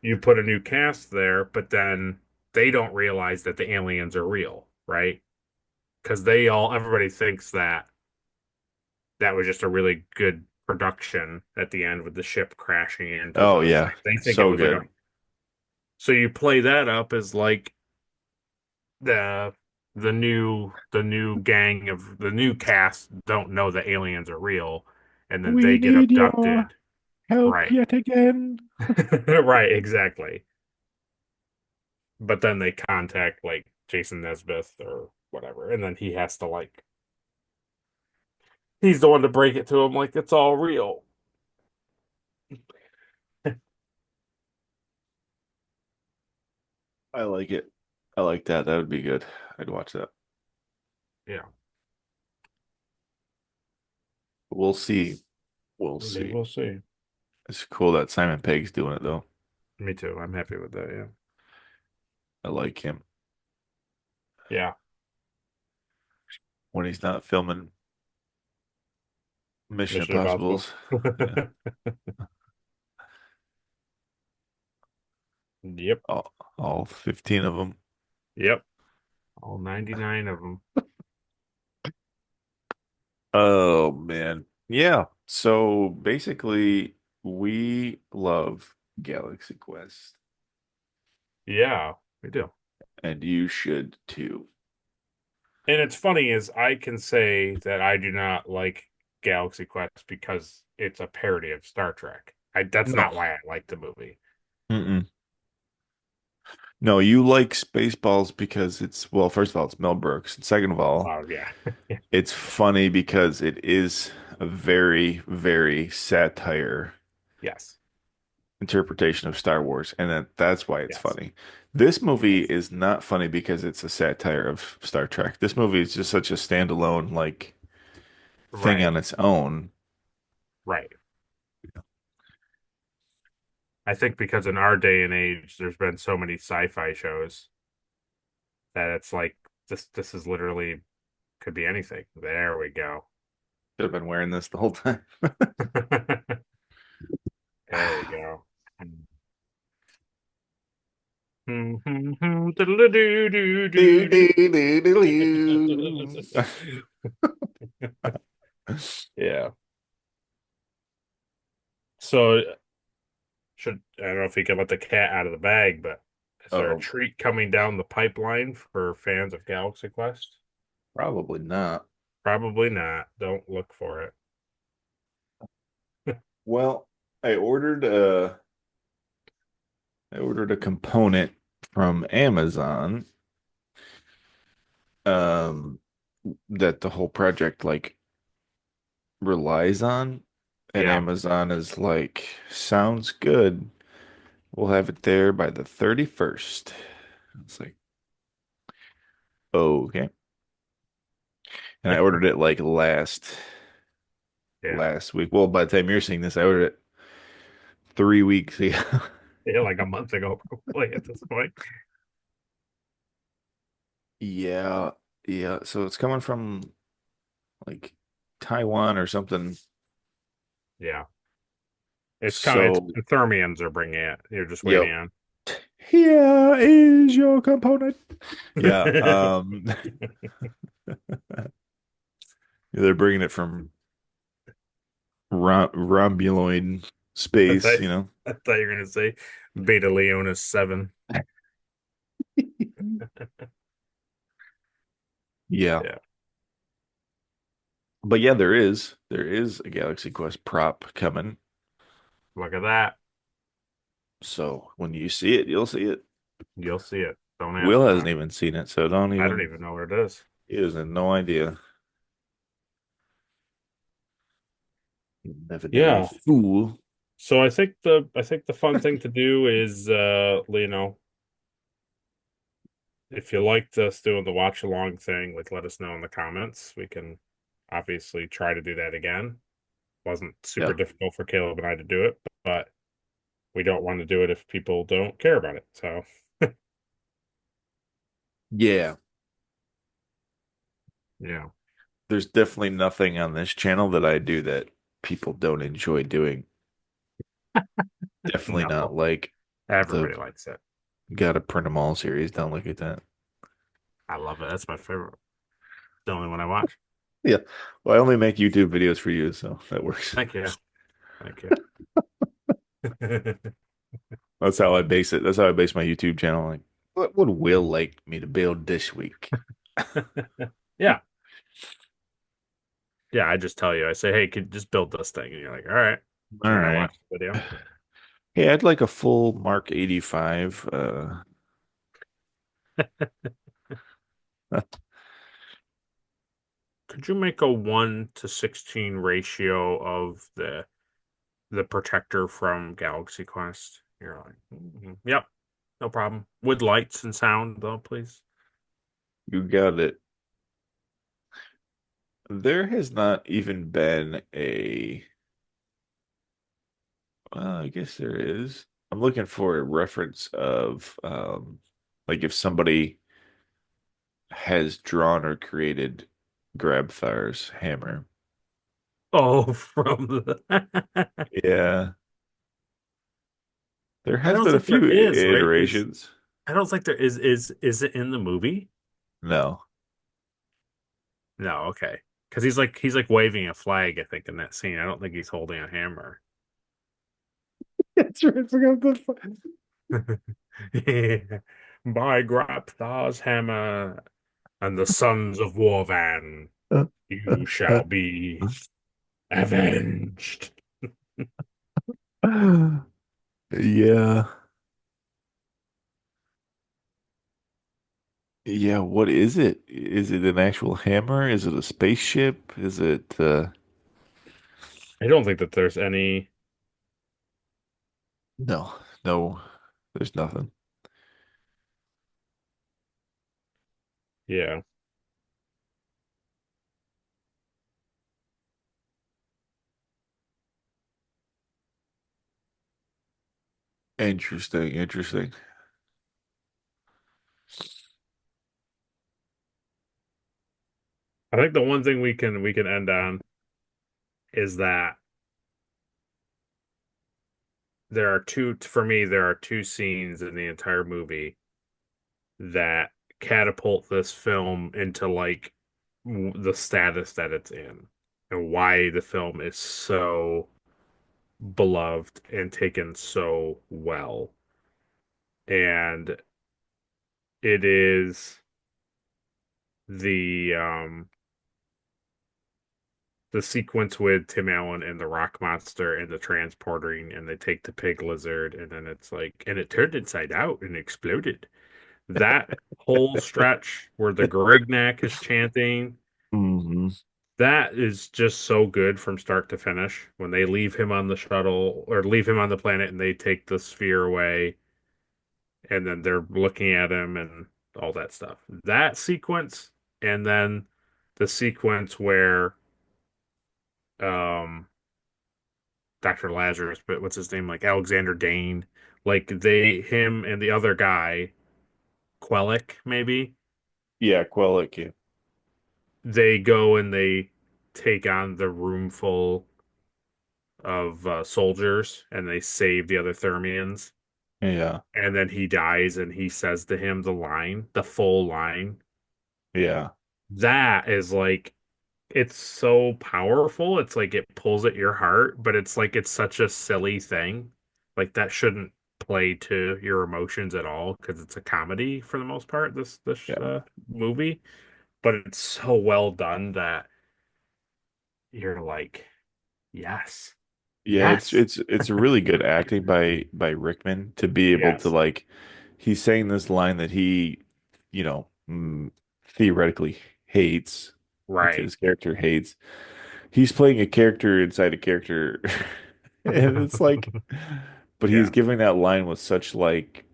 you put a new cast there, but then they don't realize that the aliens are real, right? Because everybody thinks that that was just a really good production at the end with the ship crashing into Oh the yeah. thing. They think it So was like a, good. so you play that up as like the the new gang of the new cast don't know the aliens are real, and then We they get need your abducted. help Right. yet again. Right, exactly. But then they contact like Jason Nesbitt or whatever, and then he has to like he's the one to break it to him like it's all real. I like it. I like that. That would be good. I'd watch that. Yeah, We'll see. We'll we see. will see. It's cool that Simon Pegg's doing it though. Me too. I'm happy with that. Yeah. I like him Yeah. when he's not filming Mission Mission Impossible. Impossibles. Yeah. Yep. All 15 of them. Yep. All 99 of them. Oh man. Yeah. So basically we love Galaxy Quest Yeah, we do. and you should too. And it's funny is I can say that I do not like Galaxy Quest because it's a parody of Star Trek. That's No. not why I like the movie. Mm-mm. No, you like Spaceballs because it's, well, first of all, it's Mel Brooks. And second of all, Oh yeah. it's funny because it is a very, very satire Yes. interpretation of Star Wars. And that's why it's Yes. funny. This movie Yes. is not funny because it's a satire of Star Trek. This movie is just such a standalone, like, thing Right. on its own. Right. I think because in our day and age, there's been so many sci-fi shows that it's like this is literally could be anything. There we go. Should have been wearing this the whole time. There we go. Do, do, do, do, do. Yeah. So I don't know if you can let the cat out of the bag, but is there a Oh, treat coming down the pipeline for fans of Galaxy Quest? probably not. Probably not. Don't look for it. Well, I ordered a component from Amazon um that the whole project like relies on, and Yeah. Amazon is like, sounds good. We'll have it there by the 31st. It's like, okay. And I ordered it like Yeah. last week. Well, by the time you're seeing this, I ordered it 3 weeks ago. Yeah, like a month ago, probably at this point. Yeah. Yeah, so it's coming from like Taiwan or something. Yeah. It's kind of it's So, the Thermians are bringing it. You're just yep. waiting on. Here is your component. Yeah, they're bringing it from Romuluan I space, thought you know. I thought you were gonna say Beta Leonis 7. Yeah. Yeah. But yeah, there is a Galaxy Quest prop coming. Look at that. So when you see it, you'll see it. You'll see it. Don't ask Will hasn't about it. even seen it, so don't I don't even, even know what it is. he has no idea. You never know, you Yeah. fool. So I think the fun thing to do is if you liked us doing the watch along thing, like let us know in the comments. We can obviously try to do that again. Wasn't super Yeah. difficult for Caleb and I to do it, but we don't want to do it if people don't care about it. So Yeah. yeah. There's definitely nothing on this channel that I do that people don't enjoy doing. Definitely not No, like the everybody likes it. gotta print them all series. Don't look at that. I love it. That's my favorite. The only one I watch. Yeah. Well, I only make YouTube videos for you, so that works. Thank you. Thank you. That's how I base it. That's how I base my YouTube channel. Like, what would Will like me to build this week? Yeah. Yeah, I just tell you, I say, hey, could you just build this thing? And you're like, all right. All And then I right. watch the video. Hey, I'd like a full Mark 85. Could you make a 1 to 16 ratio of the protector from Galaxy Quest? You're like, yep, no problem. With lights and sound, though, please. You got it. There has not even been a, well, I guess there is. I'm looking for a reference of like if somebody has drawn or created Grabthar's hammer. Oh, from the. Yeah. There I has don't been a think there few is, right? iterations. I don't think there is. Is it in the movie? No. No, okay. Because he's like waving a flag, I think, in that scene. I don't think he's holding a hammer. That's right. I forgot By Grapthar's hammer and the sons of Warvan, the you shall be avenged. Yeah. Yeah, what is it? Is it an actual hammer? Is it a spaceship? Is it I don't think that there's any. no, no, there's nothing. Yeah, Interesting, interesting. I think the one thing we can end on is that for me, there are two scenes in the entire movie that catapult this film into like the status that it's in and why the film is so beloved and taken so well. And it is the sequence with Tim Allen and the rock monster and the transporting and they take the pig lizard and then it's like and it turned inside out and exploded. That whole stretch where the Grignac is chanting, Hmm. that is just so good from start to finish. When they leave him on the shuttle or leave him on the planet and they take the sphere away and then they're looking at him and all that stuff. That sequence and then the sequence where um Dr. Lazarus, but what's his name? Like Alexander Dane, like him and the other guy, Quellic, maybe. Yeah, Quellic. Yeah. they go and they take on the room full of soldiers and they save the other Thermians. Yeah. And then he dies and he says to him the line, the full line. Yeah. That is like, it's so powerful. It's like it pulls at your heart, but it's like it's such a silly thing. Like that shouldn't play to your emotions at all because it's a comedy for the most part, this Yeah. movie. But it's so well done that you're like, yes, Yeah, it's yes, it's it's really good acting by Rickman to be able to yes, like he's saying this line that he, theoretically hates, like right. his character hates. He's playing a character inside a character, and it's like, but he's Yeah, giving that line with such like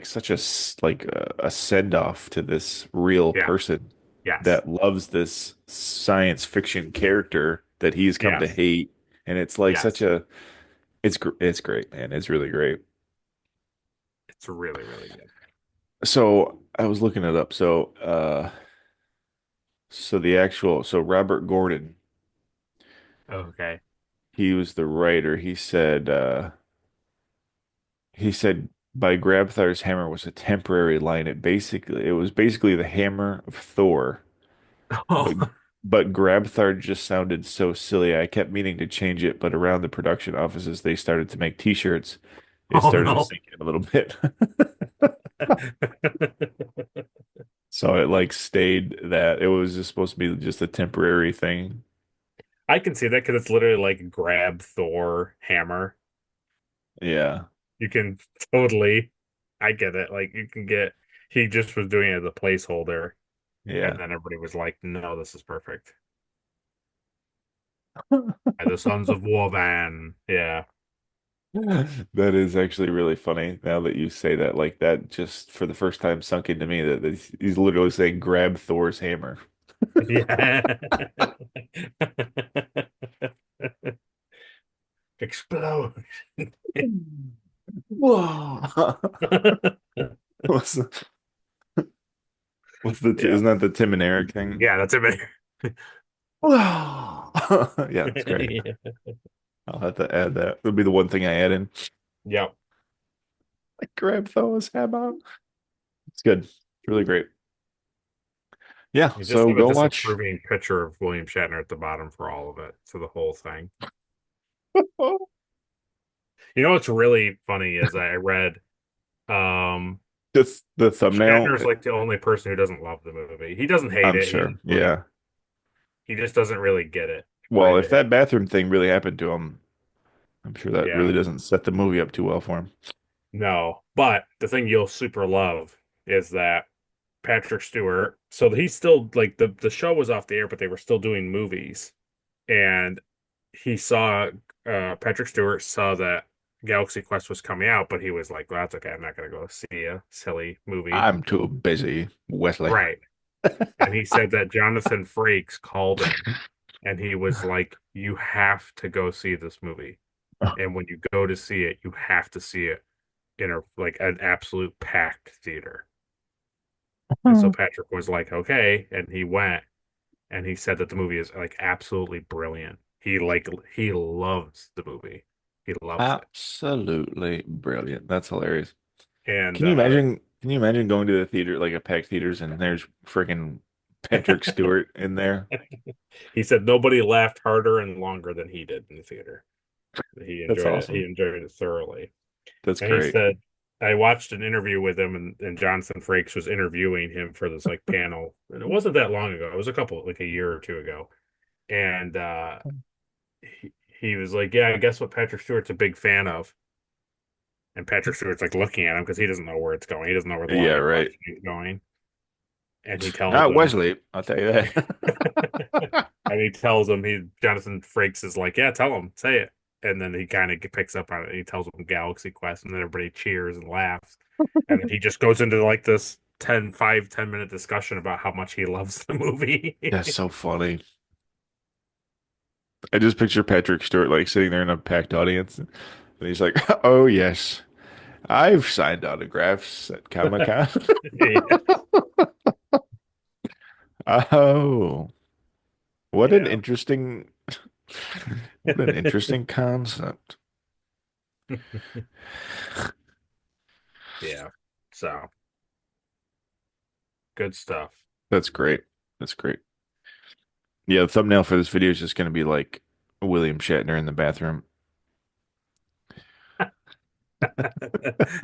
such a send off to this real yeah, person yes, that loves this science fiction character that he's come to yes, hate, and it's like such yes. a it's great, man. It's really great. It's really, really good. So I was looking it up. So Robert Gordon, Okay. he was the writer. He said by Grabthar's hammer was a temporary line. It was basically the hammer of Thor, but Oh, but Grabthar just sounded so silly. I kept meaning to change it, but around the production offices they started to make t-shirts. It oh started to no. sink in a little bit. So it like stayed that it was just supposed to be just a temporary thing. I can see that because it's literally like grab Thor hammer. Yeah. You can totally, I get it. Like you can get, he just was doing it as a placeholder, and Yeah. then everybody was like, "No, this is perfect." And the Sons of Warvan, yeah, That is actually really funny now that you say that. Like that just for the first time sunk into me that he's literally saying grab Thor's hammer. yeah. Explode. Whoa. What's the, Yeah, isn't that the Tim and Eric thing? yeah, that's it. Whoa. Yeah, that's great. Yeah. I'll have to add that. It'll be the one thing I add in. Yep. Like grab Thor's hammer. It's good. It's really great. Yeah, You just so have a go watch. disapproving picture of William Shatner at the bottom for all of it, for the whole thing. You know what's really funny is I read um Just the thumbnail, Shatner's like the only person who doesn't love the movie. He doesn't hate I'm it. He sure. just like Yeah. he just doesn't really get it what Well, it if is. that bathroom thing really happened to him, I'm sure that Yeah. really doesn't set the movie up too well for him. No. But the thing you'll super love is that Patrick Stewart, so he's still like the show was off the air, but they were still doing movies. And he saw Patrick Stewart saw that Galaxy Quest was coming out, but he was like, "Well, that's okay. I'm not gonna go see a silly movie." I'm too busy, Wesley. Right. And he said that Jonathan Frakes called him and he was like, "You have to go see this movie. And when you go to see it, you have to see it in a like an absolute packed theater." And so Patrick was like, "Okay," and he went and he said that the movie is like absolutely brilliant. He loves the movie. He loves it. Absolutely brilliant. That's hilarious. And Can you imagine going to the theater, like a packed theaters, and there's freaking Patrick Stewart in there? he said nobody laughed harder and longer than he did in the theater. He That's enjoyed it. He awesome. enjoyed it thoroughly. That's And he great. said, I watched an interview with him, and Jonathan Frakes was interviewing him for this like panel, and it wasn't that long ago. It was a couple, like a year or two ago. And he was like, "Yeah, I guess what Patrick Stewart's a big fan of." And Patrick Stewart's like looking at him because he doesn't know where it's going. He doesn't know where the Yeah, line of right. questioning is going. And he tells Not him, Wesley, I'll tell you that. and he tells him, Jonathan Frakes is like, "Yeah, tell him, say it." And then he kind of picks up on it. And he tells him Galaxy Quest, and then everybody cheers and laughs. And then he just goes into like this 10 minute discussion about how much he loves the movie. That's so funny. I just picture Patrick Stewart like sitting there in a packed audience, and he's like, "Oh yes, I've signed autographs at Comic-Con." Yeah. Oh, what an Yeah. interesting, what an interesting concept. Yeah. So good stuff. That's great. That's great. Yeah, the thumbnail for this video is just going to be like William Shatner in the bathroom. As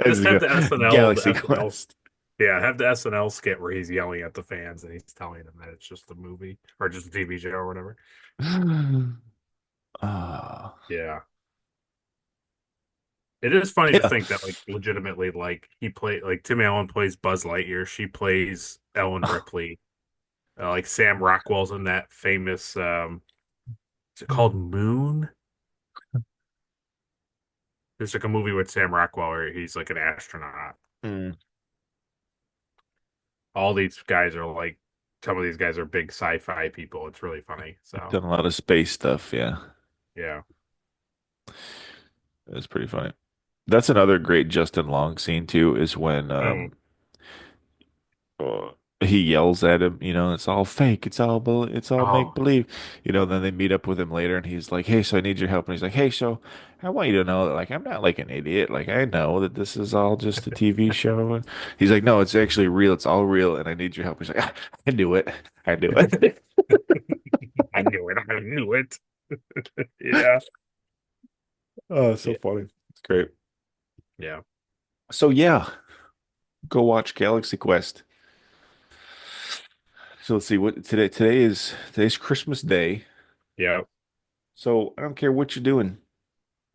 Just you have go, the Galaxy SNL, Quest. yeah, have the SNL skit where he's yelling at the fans and he's telling them that it's just a movie or just a TV show or whatever. Ah, Yeah. It is funny to yeah. think that like legitimately like he played like Tim Allen plays Buzz Lightyear, she plays Ellen Ripley. Like Sam Rockwell's in that famous is it called Moon? There's like a movie with Sam Rockwell where he's like an astronaut. Mm. All these guys are like some of these guys are big sci-fi people. It's really funny. So Done a lot of space stuff. Yeah, yeah. it's pretty funny. That's another great Justin Long scene too, is when Oh. uh, he yells at him, it's all fake, it's all make Oh. believe, then they meet up with him later and he's like, hey, so I need your help. And he's like, hey, so I want you to know that like I'm not like an idiot. Like I know that this is all just a TV show. And he's like, no, it's actually real. It's all real and I need your help. He's like, ah, I knew it. I knew it. I knew it. I knew it. Yeah. Oh, it's so Yeah. funny. It's great. Yeah. So yeah, go watch Galaxy Quest. So let's see what today's Christmas Day. Yeah. So I don't care what you're doing.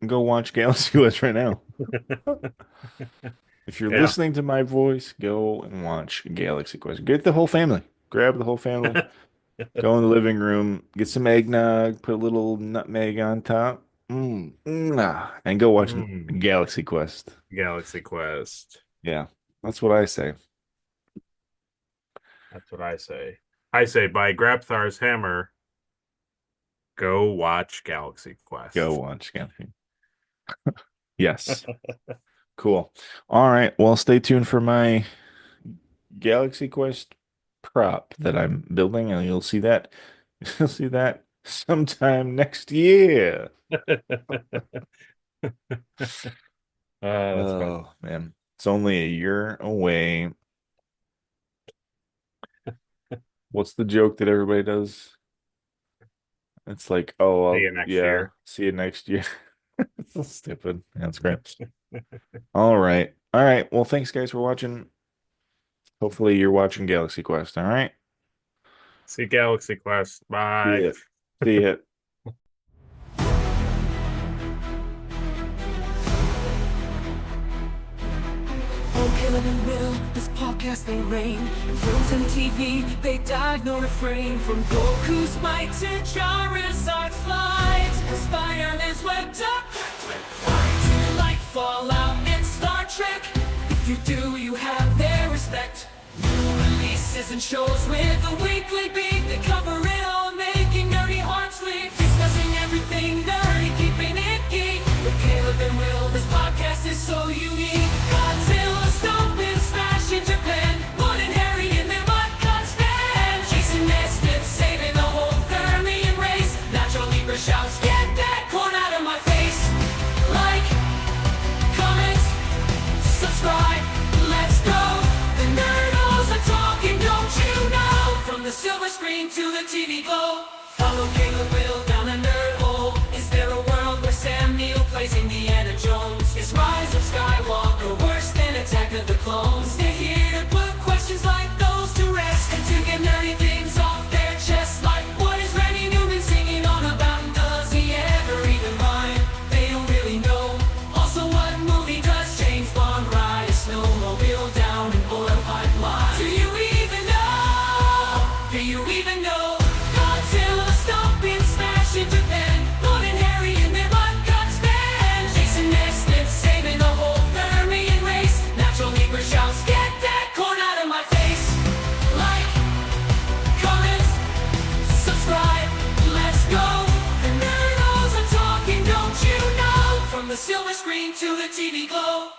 Go watch Galaxy Quest right now. If you're Yeah. listening to my voice, go and watch Galaxy Quest. Get the whole family. Grab the whole family. Go in the living room. Get some eggnog. Put a little nutmeg on top. And go watch Mm. Galaxy Quest. Galaxy Quest. Yeah, that's what I say. That's what I say. I say by Grabthar's hammer, go watch Galaxy Go Quest. watch Galaxy. Yes. Cool. All right. Well, stay tuned for my Galaxy Quest prop that I'm building, and you'll see that. You'll see that sometime next year. That's fun. Oh man, it's only a year away. What's the joke that everybody does? It's like, oh, See you next yeah, year. see you next year. It's so stupid. That's great. All right. All right. Well, thanks guys for watching. Hopefully you're watching Galaxy Quest. All right. See Galaxy Quest. See Bye. it. See it. On Killing and Bill, this podcast they reign. In films and TV, they dive, no refrain. From Goku's might to Charizard's flight, Spider-Man's webbed up, like Fallout and Star Trek. If you do, you have their respect. New releases and shows with a weekly beat. They cover it all, making nerdy hearts leap. Discussing everything nerdy, keeping it geek. With Caleb and Will, this podcast is so unique. Godzilla stomping, smashing Japan. Blood and Harry in their mud cuts fan. Jason Nesmith saving the whole Thermian race. Natural Libra shouts, get that corn out of my face. Like, comment, subscribe, let's go. The nerdos are talking, don't you know? From the silver screen to the TV glow. Follow Caleb Will down a nerd hole. Is there a world where Sam Neill plays Indiana Jones? Is Rise of Skywalker worse than Attack of the Clones? They're here to put questions like those to rest and to get nerdy things off their chests. Like, what is Randy Newman singing on about? And does he ever even rhyme? They don't really know. Also, what movie does James Bond ride a snowmobile down an oil pipeline? Do you even know? Do you even know? Godzilla stomping, smashing Japan. Blood and Harry in their mud cuts van. Jason Nesmith saving the whole Thermian race. Natural Libra shouts, get that corn out of my face. Like, comment, subscribe, let's go. The nerdos are talking, don't you know? From the silver screen to the TV glow.